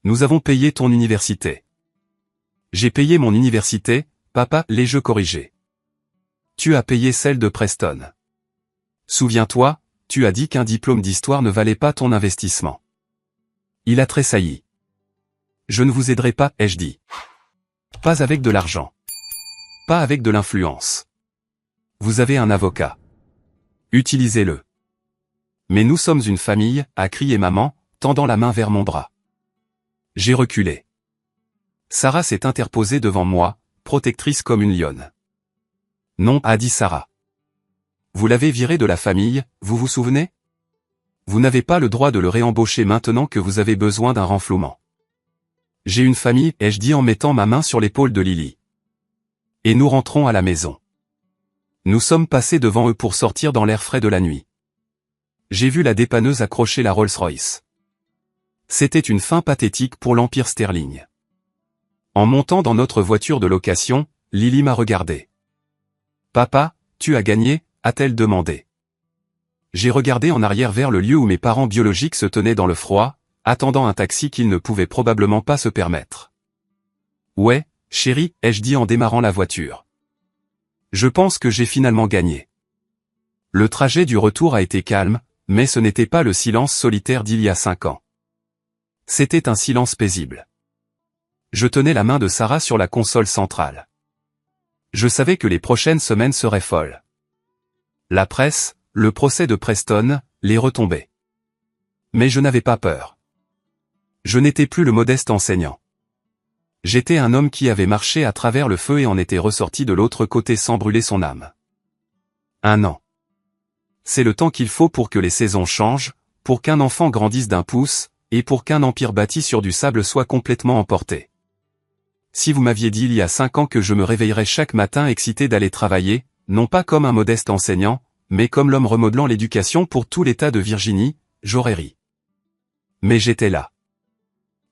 Nous avons payé ton université. J'ai payé mon université, papa, l'ai-je corrigé. Tu as payé celle de Preston. Souviens-toi, tu as dit qu'un diplôme d'histoire ne valait pas ton investissement. Il a tressailli. Je ne vous aiderai pas, ai-je dit. Pas avec de l'argent. Pas avec de l'influence. Vous avez un avocat. Utilisez-le. Mais nous sommes une famille, a crié maman, tendant la main vers mon bras. J'ai reculé. Sarah s'est interposée devant moi, protectrice comme une lionne. Non, a dit Sarah. Vous l'avez viré de la famille, vous vous souvenez? Vous n'avez pas le droit de le réembaucher maintenant que vous avez besoin d'un renflouement. J'ai une famille, ai-je dit en mettant ma main sur l'épaule de Lily. Et nous rentrons à la maison. Nous sommes passés devant eux pour sortir dans l'air frais de la nuit. J'ai vu la dépanneuse accrocher la Rolls-Royce. C'était une fin pathétique pour l'Empire Sterling. En montant dans notre voiture de location, Lily m'a regardé. « Papa, tu as gagné ?» a-t-elle demandé. J'ai regardé en arrière vers le lieu où mes parents biologiques se tenaient dans le froid, attendant un taxi qu'ils ne pouvaient probablement pas se permettre. « Ouais, chérie, ai-je dit en démarrant la voiture. Je pense que j'ai finalement gagné. » Le trajet du retour a été calme, mais ce n'était pas le silence solitaire d'il y a 5 ans. C'était un silence paisible. Je tenais la main de Sarah sur la console centrale. Je savais que les prochaines semaines seraient folles. La presse, le procès de Preston, les retombées. Mais je n'avais pas peur. Je n'étais plus le modeste enseignant. J'étais un homme qui avait marché à travers le feu et en était ressorti de l'autre côté sans brûler son âme. 1 an. C'est le temps qu'il faut pour que les saisons changent, pour qu'un enfant grandisse d'1 pouce, et pour qu'un empire bâti sur du sable soit complètement emporté. Si vous m'aviez dit il y a 5 ans que je me réveillerais chaque matin excité d'aller travailler, non pas comme un modeste enseignant, mais comme l'homme remodelant l'éducation pour tout l'État de Virginie, j'aurais ri. Mais j'étais là.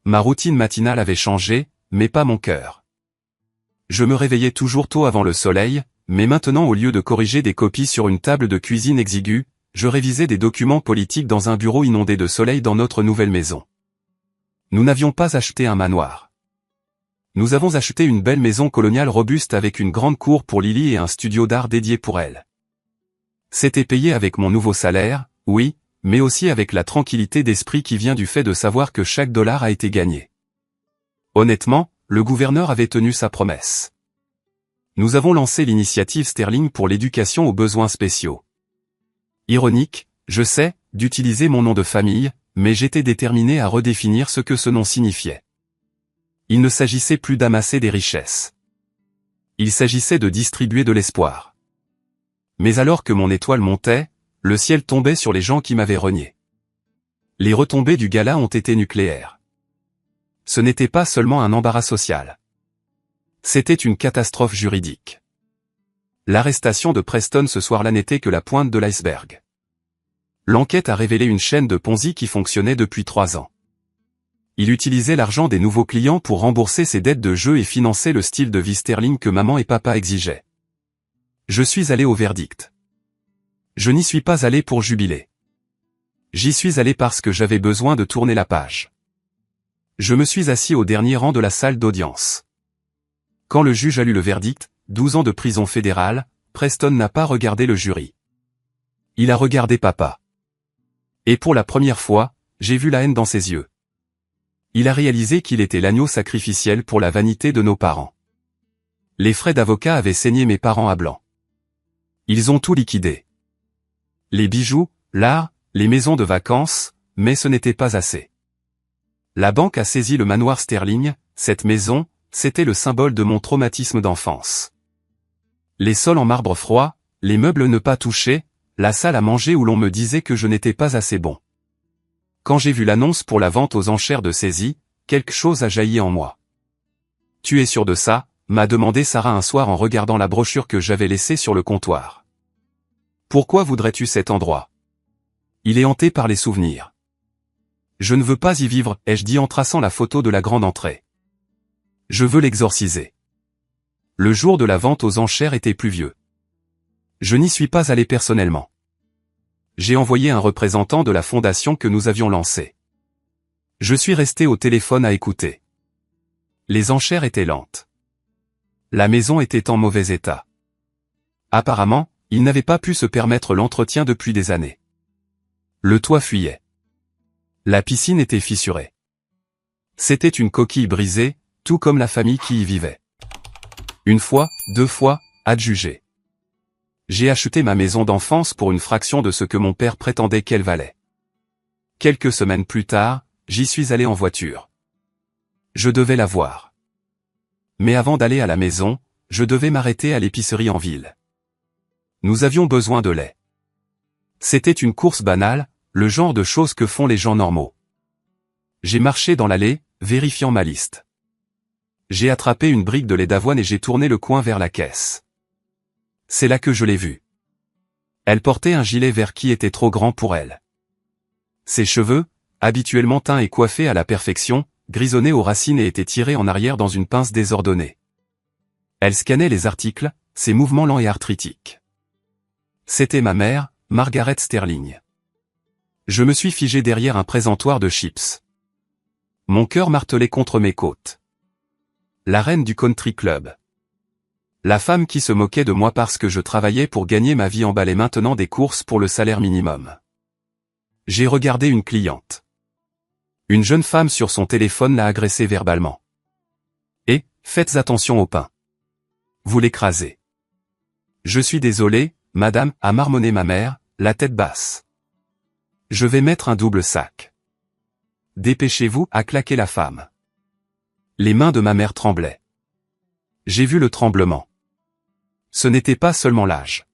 Ma routine matinale avait changé, mais pas mon cœur. Je me réveillais toujours tôt avant le soleil, mais maintenant au lieu de corriger des copies sur une table de cuisine exiguë, je révisais des documents politiques dans un bureau inondé de soleil dans notre nouvelle maison. Nous n'avions pas acheté un manoir. Nous avons acheté une belle maison coloniale robuste avec une grande cour pour Lily et un studio d'art dédié pour elle. C'était payé avec mon nouveau salaire, oui, mais aussi avec la tranquillité d'esprit qui vient du fait de savoir que chaque dollar a été gagné. Honnêtement, le gouverneur avait tenu sa promesse. Nous avons lancé l'initiative Sterling pour l'éducation aux besoins spéciaux. Ironique, je sais, d'utiliser mon nom de famille, mais j'étais déterminé à redéfinir ce que ce nom signifiait. Il ne s'agissait plus d'amasser des richesses. Il s'agissait de distribuer de l'espoir. Mais alors que mon étoile montait, le ciel tombait sur les gens qui m'avaient renié. Les retombées du gala ont été nucléaires. Ce n'était pas seulement un embarras social. C'était une catastrophe juridique. L'arrestation de Preston ce soir-là n'était que la pointe de l'iceberg. L'enquête a révélé une chaîne de Ponzi qui fonctionnait depuis 3 ans. Il utilisait l'argent des nouveaux clients pour rembourser ses dettes de jeu et financer le style de vie Sterling que maman et papa exigeaient. Je suis allé au verdict. Je n'y suis pas allé pour jubiler. J'y suis allé parce que j'avais besoin de tourner la page. Je me suis assis au dernier rang de la salle d'audience. Quand le juge a lu le verdict, 12 ans de prison fédérale, Preston n'a pas regardé le jury. Il a regardé papa. Et pour la première fois, j'ai vu la haine dans ses yeux. Il a réalisé qu'il était l'agneau sacrificiel pour la vanité de nos parents. Les frais d'avocat avaient saigné mes parents à blanc. Ils ont tout liquidé. Les bijoux, l'art, les maisons de vacances, mais ce n'était pas assez. La banque a saisi le manoir Sterling, cette maison, c'était le symbole de mon traumatisme d'enfance. Les sols en marbre froid, les meubles ne pas touchés, la salle à manger où l'on me disait que je n'étais pas assez bon. Quand j'ai vu l'annonce pour la vente aux enchères de saisie, quelque chose a jailli en moi. « Tu es sûr de ça ?» m'a demandé Sarah un soir en regardant la brochure que j'avais laissée sur le comptoir. « Pourquoi voudrais-tu cet endroit ? Il est hanté par les souvenirs. »« Je ne veux pas y vivre, ai-je dit en traçant la photo de la grande entrée. Je veux l'exorciser. » Le jour de la vente aux enchères était pluvieux. Je n'y suis pas allé personnellement. J'ai envoyé un représentant de la fondation que nous avions lancée. Je suis resté au téléphone à écouter. Les enchères étaient lentes. La maison était en mauvais état. Apparemment, il n'avait pas pu se permettre l'entretien depuis des années. Le toit fuyait. La piscine était fissurée. C'était une coquille brisée, tout comme la famille qui y vivait. Une fois, 2 fois, adjugé. J'ai acheté ma maison d'enfance pour une fraction de ce que mon père prétendait qu'elle valait. Quelques semaines plus tard, j'y suis allé en voiture. Je devais la voir. Mais avant d'aller à la maison, je devais m'arrêter à l'épicerie en ville. Nous avions besoin de lait. C'était une course banale, le genre de choses que font les gens normaux. J'ai marché dans l'allée, vérifiant ma liste. J'ai attrapé une brique de lait d'avoine et j'ai tourné le coin vers la caisse. C'est là que je l'ai vue. Elle portait un gilet vert qui était trop grand pour elle. Ses cheveux, habituellement teints et coiffés à la perfection, grisonnaient aux racines et étaient tirés en arrière dans une pince désordonnée. Elle scannait les articles, ses mouvements lents et arthritiques. C'était ma mère, Margaret Sterling. Je me suis figé derrière un présentoir de chips. Mon cœur martelait contre mes côtes. La reine du country club. La femme qui se moquait de moi parce que je travaillais pour gagner ma vie emballait maintenant des courses pour le salaire minimum. J'ai regardé une cliente. Une jeune femme sur son téléphone l'a agressée verbalement. Et, faites attention au pain. Vous l'écrasez. Je suis désolé, madame, a marmonné ma mère, la tête basse. Je vais mettre un double sac. Dépêchez-vous, a claqué la femme. Les mains de ma mère tremblaient. J'ai vu le tremblement. Ce n'était pas seulement l'âge.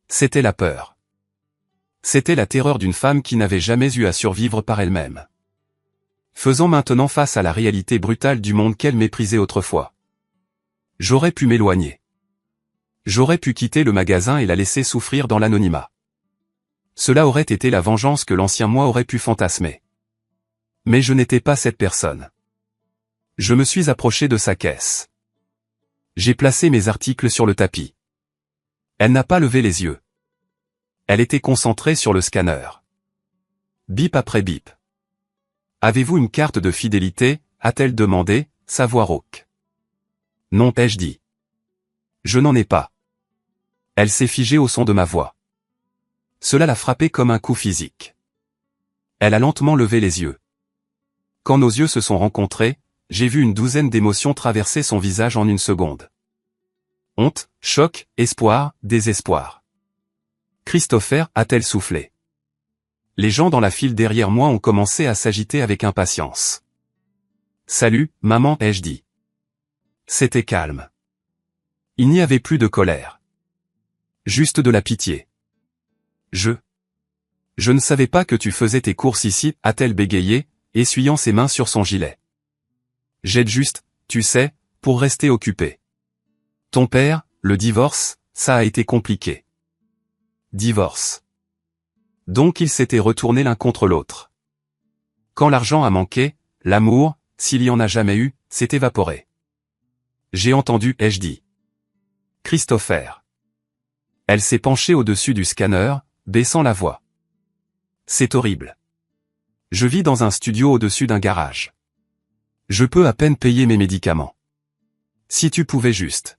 C'était la peur. C'était la terreur d'une femme qui n'avait jamais eu à survivre par elle-même. Faisant maintenant face à la réalité brutale du monde qu'elle méprisait autrefois. J'aurais pu m'éloigner. J'aurais pu quitter le magasin et la laisser souffrir dans l'anonymat. Cela aurait été la vengeance que l'ancien moi aurait pu fantasmer. Mais je n'étais pas cette personne. Je me suis approché de sa caisse. J'ai placé mes articles sur le tapis. Elle n'a pas levé les yeux. Elle était concentrée sur le scanner. Bip après bip. Avez-vous une carte de fidélité, a-t-elle demandé, sa voix rauque. Non, ai-je dit. Je n'en ai pas. Elle s'est figée au son de ma voix. Cela l'a frappée comme un coup physique. Elle a lentement levé les yeux. Quand nos yeux se sont rencontrés, j'ai vu une douzaine d'émotions traverser son visage en une seconde. Honte, choc, espoir, désespoir. Christopher, a-t-elle soufflé. Les gens dans la file derrière moi ont commencé à s'agiter avec impatience. Salut, maman, ai-je dit. C'était calme. Il n'y avait plus de colère. Juste de la pitié. Je ne savais pas que tu faisais tes courses ici, a-t-elle bégayé, essuyant ses mains sur son gilet. J'aide juste, tu sais, pour rester occupé. Ton père, le divorce, ça a été compliqué. Divorce. Donc ils s'étaient retournés l'un contre l'autre. Quand l'argent a manqué, l'amour, s'il y en a jamais eu, s'est évaporé. J'ai entendu, ai-je dit. Christopher. Elle s'est penchée au-dessus du scanner, baissant la voix. C'est horrible. Je vis dans un studio au-dessus d'un garage. Je peux à peine payer mes médicaments. Si tu pouvais juste.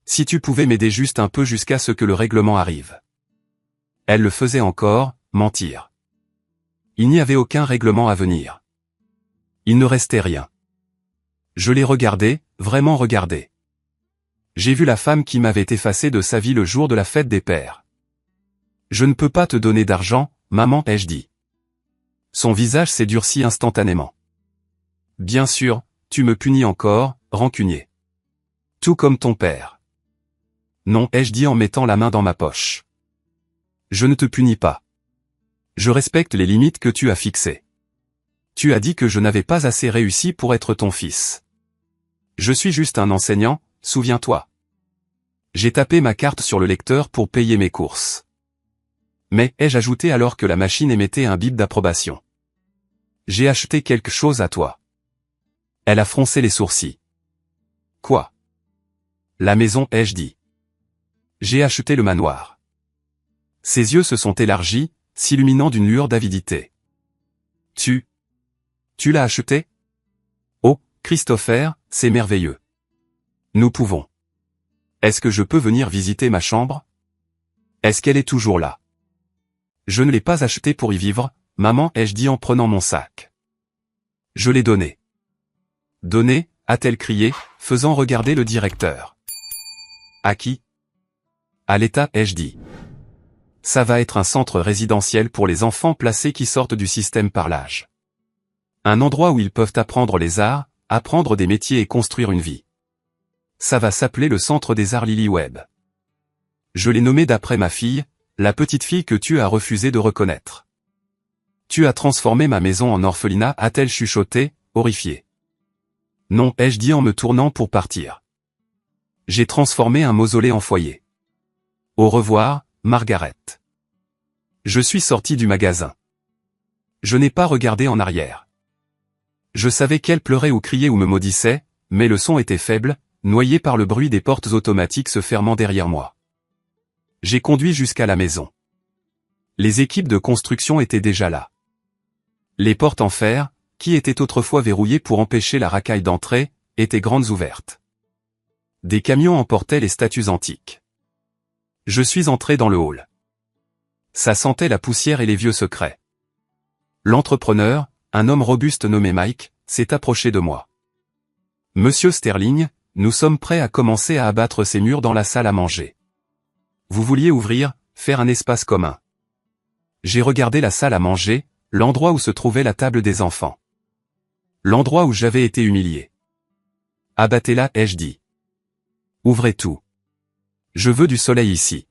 Si tu pouvais m'aider juste un peu jusqu'à ce que le règlement arrive. Elle le faisait encore, mentir. Il n'y avait aucun règlement à venir. Il ne restait rien. Je l'ai regardé, vraiment regardé. J'ai vu la femme qui m'avait effacé de sa vie le jour de la fête des pères. Je ne peux pas te donner d'argent, maman, ai-je dit. Son visage s'est durci instantanément. Bien sûr, tu me punis encore, rancunier. Tout comme ton père. Non, ai-je dit en mettant la main dans ma poche. Je ne te punis pas. Je respecte les limites que tu as fixées. Tu as dit que je n'avais pas assez réussi pour être ton fils. Je suis juste un enseignant, souviens-toi. J'ai tapé ma carte sur le lecteur pour payer mes courses. Mais, ai-je ajouté alors que la machine émettait un bip d'approbation. J'ai acheté quelque chose à toi. Elle a froncé les sourcils. Quoi? La maison, ai-je dit. J'ai acheté le manoir. Ses yeux se sont élargis, s'illuminant d'une lueur d'avidité. Tu l'as acheté? Oh, Christopher, c'est merveilleux. Nous pouvons. Est-ce que je peux venir visiter ma chambre? Est-ce qu'elle est toujours là? Je ne l'ai pas acheté pour y vivre, maman, ai-je dit en prenant mon sac. Je l'ai donné. Donné, a-t-elle crié, faisant regarder le directeur. À qui? À l'État, ai-je dit. Ça va être un centre résidentiel pour les enfants placés qui sortent du système par l'âge. Un endroit où ils peuvent apprendre les arts, apprendre des métiers et construire une vie. Ça va s'appeler le Centre des Arts Lily-Webb. Je l'ai nommé d'après ma fille, la petite fille que tu as refusé de reconnaître. Tu as transformé ma maison en orphelinat, a-t-elle chuchoté, horrifiée. Non, ai-je dit en me tournant pour partir. J'ai transformé un mausolée en foyer. Au revoir, Margaret. Je suis sorti du magasin. Je n'ai pas regardé en arrière. Je savais qu'elle pleurait ou criait ou me maudissait, mais le son était faible, noyé par le bruit des portes automatiques se fermant derrière moi. J'ai conduit jusqu'à la maison. Les équipes de construction étaient déjà là. Les portes en fer, qui étaient autrefois verrouillées pour empêcher la racaille d'entrer, étaient grandes ouvertes. Des camions emportaient les statues antiques. Je suis entré dans le hall. Ça sentait la poussière et les vieux secrets. L'entrepreneur, un homme robuste nommé Mike, s'est approché de moi. Monsieur Sterling, nous sommes prêts à commencer à abattre ces murs dans la salle à manger. Vous vouliez ouvrir, faire un espace commun. J'ai regardé la salle à manger, l'endroit où se trouvait la table des enfants. L'endroit où j'avais été humilié. Abattez-la, ai-je dit. Ouvrez tout. Je veux du soleil ici.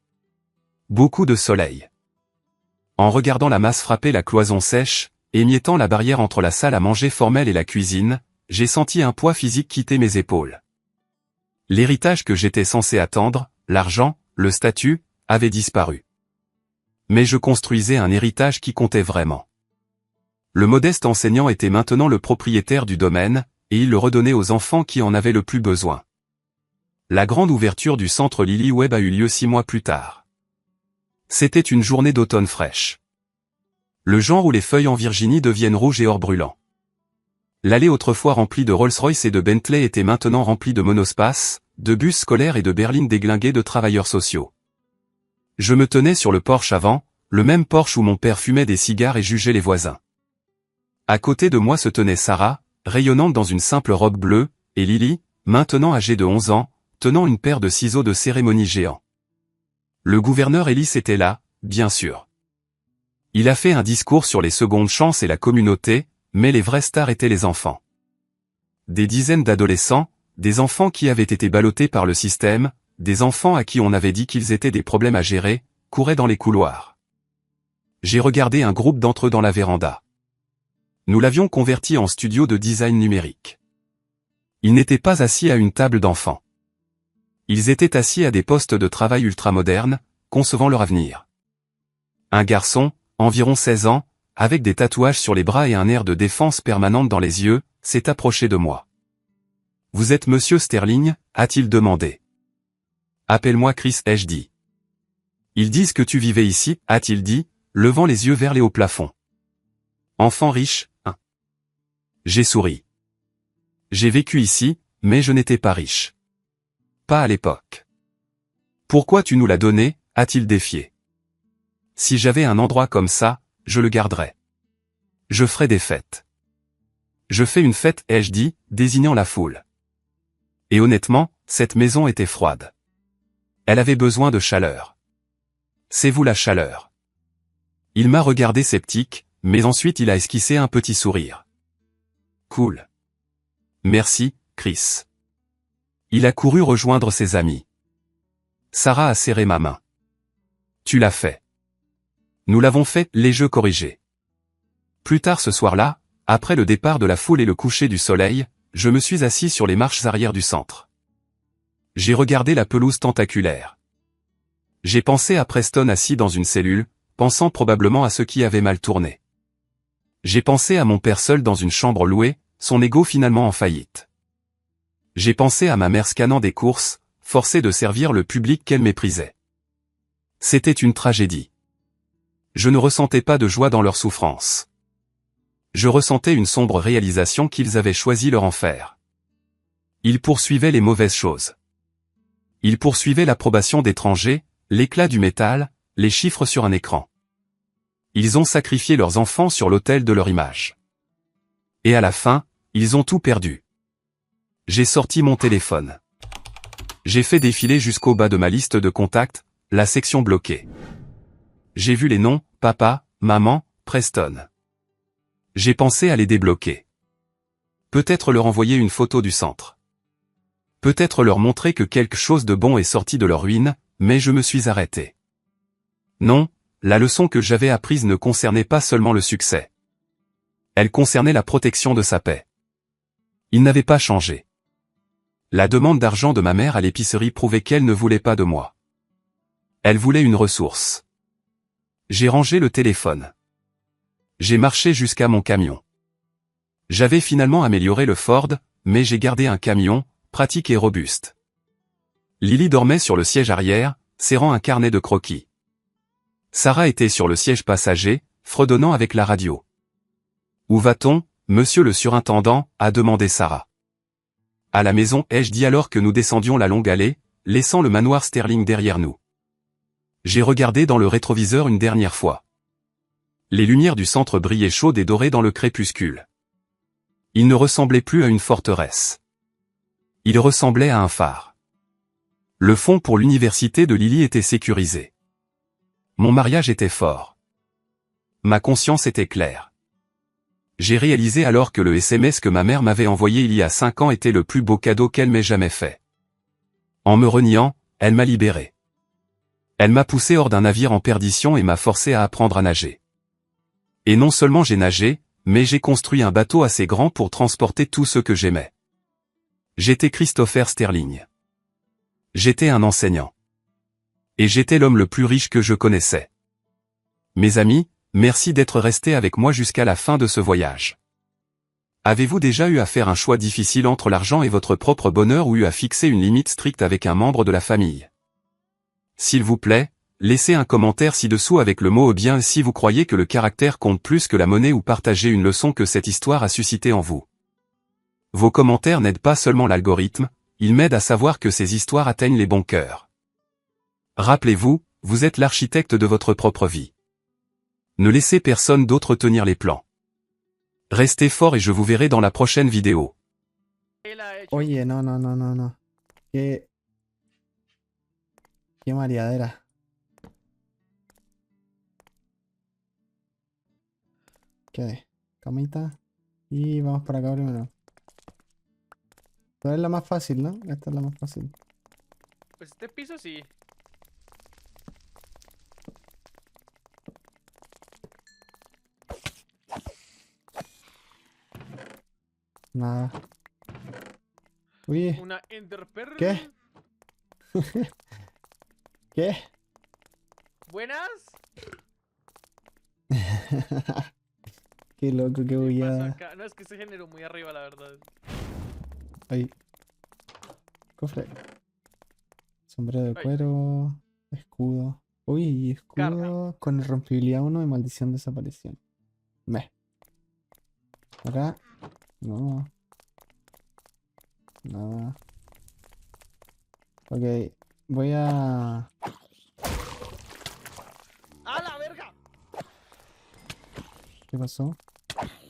Beaucoup de soleil. En regardant la masse frapper la cloison sèche, émiettant la barrière entre la salle à manger formelle et la cuisine, j'ai senti un poids physique quitter mes épaules. L'héritage que j'étais censé attendre, l'argent, le statut, avait disparu. Mais je construisais un héritage qui comptait vraiment. Le modeste enseignant était maintenant le propriétaire du domaine, et il le redonnait aux enfants qui en avaient le plus besoin. La grande ouverture du centre Lily-Webb a eu lieu 6 mois plus tard. C'était une journée d'automne fraîche. Le genre où les feuilles en Virginie deviennent rouges et or brûlant. L'allée autrefois remplie de Rolls-Royce et de Bentley était maintenant remplie de monospaces, de bus scolaires et de berlines déglinguées de travailleurs sociaux. Je me tenais sur le porche avant, le même porche où mon père fumait des cigares et jugeait les voisins. À côté de moi se tenait Sarah, rayonnante dans une simple robe bleue, et Lily, maintenant âgée de 11 ans, tenant une paire de ciseaux de cérémonie géants. Le gouverneur Ellis était là, bien sûr. Il a fait un discours sur les secondes chances et la communauté, mais les vrais stars étaient les enfants. Des dizaines d'adolescents, des enfants qui avaient été ballottés par le système, des enfants à qui on avait dit qu'ils étaient des problèmes à gérer, couraient dans les couloirs. J'ai regardé un groupe d'entre eux dans la véranda. Nous l'avions converti en studio de design numérique. Ils n'étaient pas assis à une table d'enfants. Ils étaient assis à des postes de travail ultramodernes, concevant leur avenir. Un garçon, environ 16 ans, avec des tatouages sur les bras et un air de défense permanente dans les yeux, s'est approché de moi. « Vous êtes Monsieur Sterling ?» a-t-il demandé. « Appelle-moi Chris » ai-je dit. « Ils disent que tu vivais ici » a-t-il dit, levant les yeux vers les hauts plafonds. « Enfant riche, hein ?» J'ai souri. J'ai vécu ici, mais je n'étais pas riche. Pas à l'époque. « Pourquoi tu nous l'as donné ?» a-t-il défié. « Si j'avais un endroit comme ça, je le garderais. Je ferais des fêtes. » Je fais une fête, ai-je dit, désignant la foule. Et honnêtement, cette maison était froide. Elle avait besoin de chaleur. C'est vous la chaleur. Il m'a regardé sceptique, mais ensuite il a esquissé un petit sourire. Cool. Merci, Chris. Il a couru rejoindre ses amis. Sarah a serré ma main. Tu l'as fait. Nous l'avons fait, les jeux corrigés. Plus tard ce soir-là, après le départ de la foule et le coucher du soleil, je me suis assis sur les marches arrière du centre. J'ai regardé la pelouse tentaculaire. J'ai pensé à Preston assis dans une cellule, pensant probablement à ce qui avait mal tourné. J'ai pensé à mon père seul dans une chambre louée, son ego finalement en faillite. J'ai pensé à ma mère scannant des courses, forcée de servir le public qu'elle méprisait. C'était une tragédie. Je ne ressentais pas de joie dans leur souffrance. Je ressentais une sombre réalisation qu'ils avaient choisi leur enfer. Ils poursuivaient les mauvaises choses. Ils poursuivaient l'approbation d'étrangers, l'éclat du métal, les chiffres sur un écran. Ils ont sacrifié leurs enfants sur l'autel de leur image. Et à la fin, ils ont tout perdu. J'ai sorti mon téléphone. J'ai fait défiler jusqu'au bas de ma liste de contacts, la section bloquée. J'ai vu les noms, papa, maman, Preston. J'ai pensé à les débloquer. Peut-être leur envoyer une photo du centre. Peut-être leur montrer que quelque chose de bon est sorti de leur ruine, mais je me suis arrêté. Non, la leçon que j'avais apprise ne concernait pas seulement le succès. Elle concernait la protection de sa paix. Il n'avait pas changé. La demande d'argent de ma mère à l'épicerie prouvait qu'elle ne voulait pas de moi. Elle voulait une ressource. J'ai rangé le téléphone. J'ai marché jusqu'à mon camion. J'avais finalement amélioré le Ford, mais j'ai gardé un camion, pratique et robuste. Lily dormait sur le siège arrière, serrant un carnet de croquis. Sarah était sur le siège passager, fredonnant avec la radio. « Où va-t-on, monsieur le surintendant ?» a demandé Sarah. « À la maison » ai-je dit alors que nous descendions la longue allée, laissant le manoir Sterling derrière nous. J'ai regardé dans le rétroviseur une dernière fois. Les lumières du centre brillaient chaudes et dorées dans le crépuscule. Il ne ressemblait plus à une forteresse. Il ressemblait à un phare. Le fonds pour l'université de Lily était sécurisé. Mon mariage était fort. Ma conscience était claire. J'ai réalisé alors que le SMS que ma mère m'avait envoyé il y a 5 ans était le plus beau cadeau qu'elle m'ait jamais fait. En me reniant, elle m'a libéré. Elle m'a poussé hors d'un navire en perdition et m'a forcé à apprendre à nager. Et non seulement j'ai nagé, mais j'ai construit un bateau assez grand pour transporter tout ce que j'aimais. J'étais Christopher Sterling. J'étais un enseignant. Et j'étais l'homme le plus riche que je connaissais. Mes amis, merci d'être restés avec moi jusqu'à la fin de ce voyage. Avez-vous déjà eu à faire un choix difficile entre l'argent et votre propre bonheur ou eu à fixer une limite stricte avec un membre de la famille? S'il vous plaît, laissez un commentaire ci-dessous avec le mot ou bien si vous croyez que le caractère compte plus que la monnaie ou partagez une leçon que cette histoire a suscité en vous. Vos commentaires n'aident pas seulement l'algorithme, ils m'aident à savoir que ces histoires atteignent les bons cœurs. Rappelez-vous, vous êtes l'architecte de votre propre vie. Ne laissez personne d'autre tenir les plans. Restez fort et je vous verrai dans la prochaine vidéo. Oye, no, no, no, no, no. Qué mareadera. ¿Qué? Camita. Y vamos para acá primero. Esta es la más fácil, ¿no? Esta es la más fácil. Pues este piso sí. Nada. Oye, Una Ender Pearl. ¿qué? ¿Qué? Buenas. Qué loco, qué ¿Qué pasó bullada. acá? No, es que se generó muy arriba, la verdad. Ahí. Cofre. Sombrero de Ay. cuero. Escudo. Uy, escudo Karma. con irrompibilidad 1 y maldición desaparición. Me. Acá. No. Nada. Ok. Voy a... ¡A la verga! ¿Qué pasó?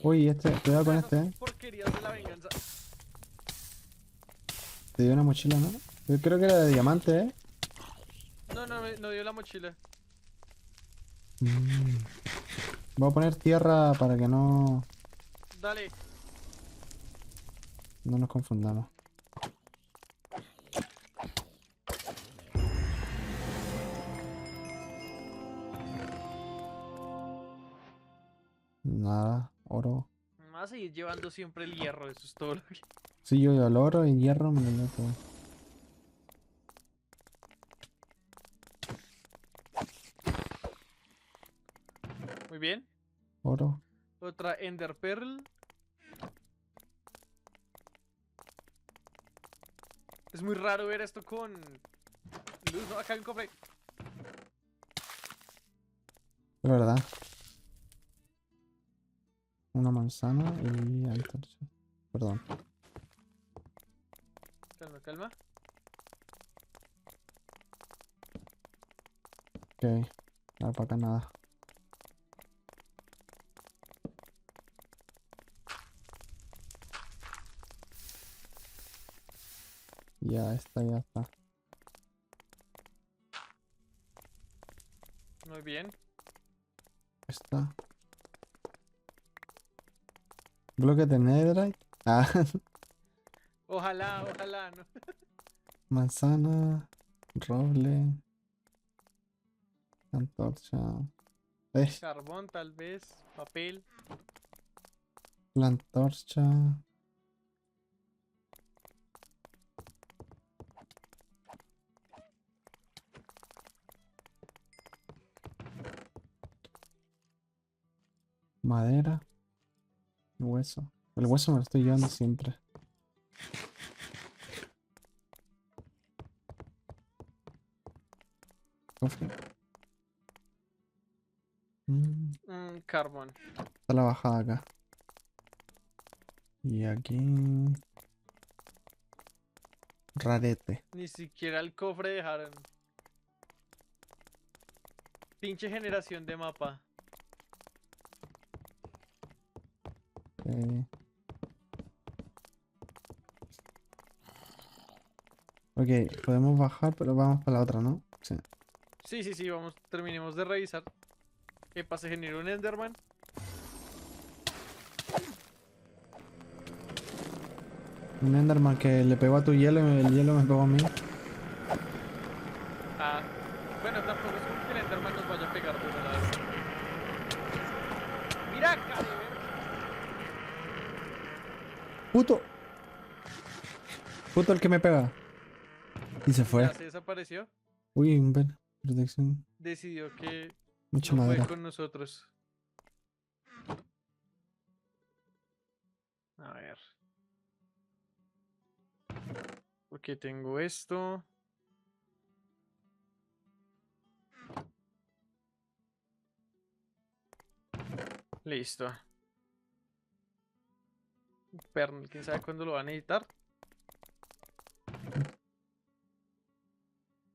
Uy, cuidado con este, Porquerías de la venganza. Te dio una mochila, ¿no? Yo creo que era de diamante, ¿eh? No, no, no dio la mochila. Mm. Voy a poner tierra para que no Dale. nos confundamos. Nada, oro. Me vas a seguir llevando siempre el hierro, eso es todo lo que... Sí, yo el oro y hierro me lo llevo todo. Muy bien. Oro. Otra Ender Pearl. Es muy raro ver esto con luz, ¿no? Acá hay un cofre. Es verdad. Una manzana y antorcha. Perdón. Calma, calma. Ok. Nada, para acá nada. Ya está, ya está. Muy bien. Está. Bloque de netherite. Ah, Ojalá, ojalá, ¿no? manzana. Roble. Antorcha. Carbón, tal vez. Papel. La antorcha. Madera. Hueso. El hueso me lo estoy llevando siempre. Cofre. Carbón. Está la bajada acá. Y aquí. Rarete. Ni siquiera el cofre dejaron. Pinche generación de mapa. Ok. Ok, podemos bajar, pero vamos para la otra, ¿no? Sí. Sí, sí, sí, vamos, terminemos de revisar. ¿Qué pasa? ¿Generó un Enderman? Un Enderman que le pegó a tu hielo y el hielo me pegó a mí. Ah, bueno, tampoco es como que el Enderman nos vaya a pegar duro, la verdad. ¡Mira, cabrón! ¡Puto! ¡Puto el que me pega! Y se fue. Ya se desapareció. Uy, un ven. Protección. Decidió que Mucha no puede madera. con nosotros. A ver. Porque tengo esto. Listo. Pernil, quién sabe cuándo lo van a editar.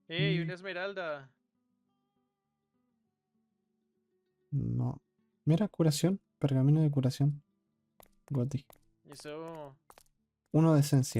¡Ey, una esmeralda! No. Mira, curación. Pergamino de curación. Goti. Eso. Uno de esencia.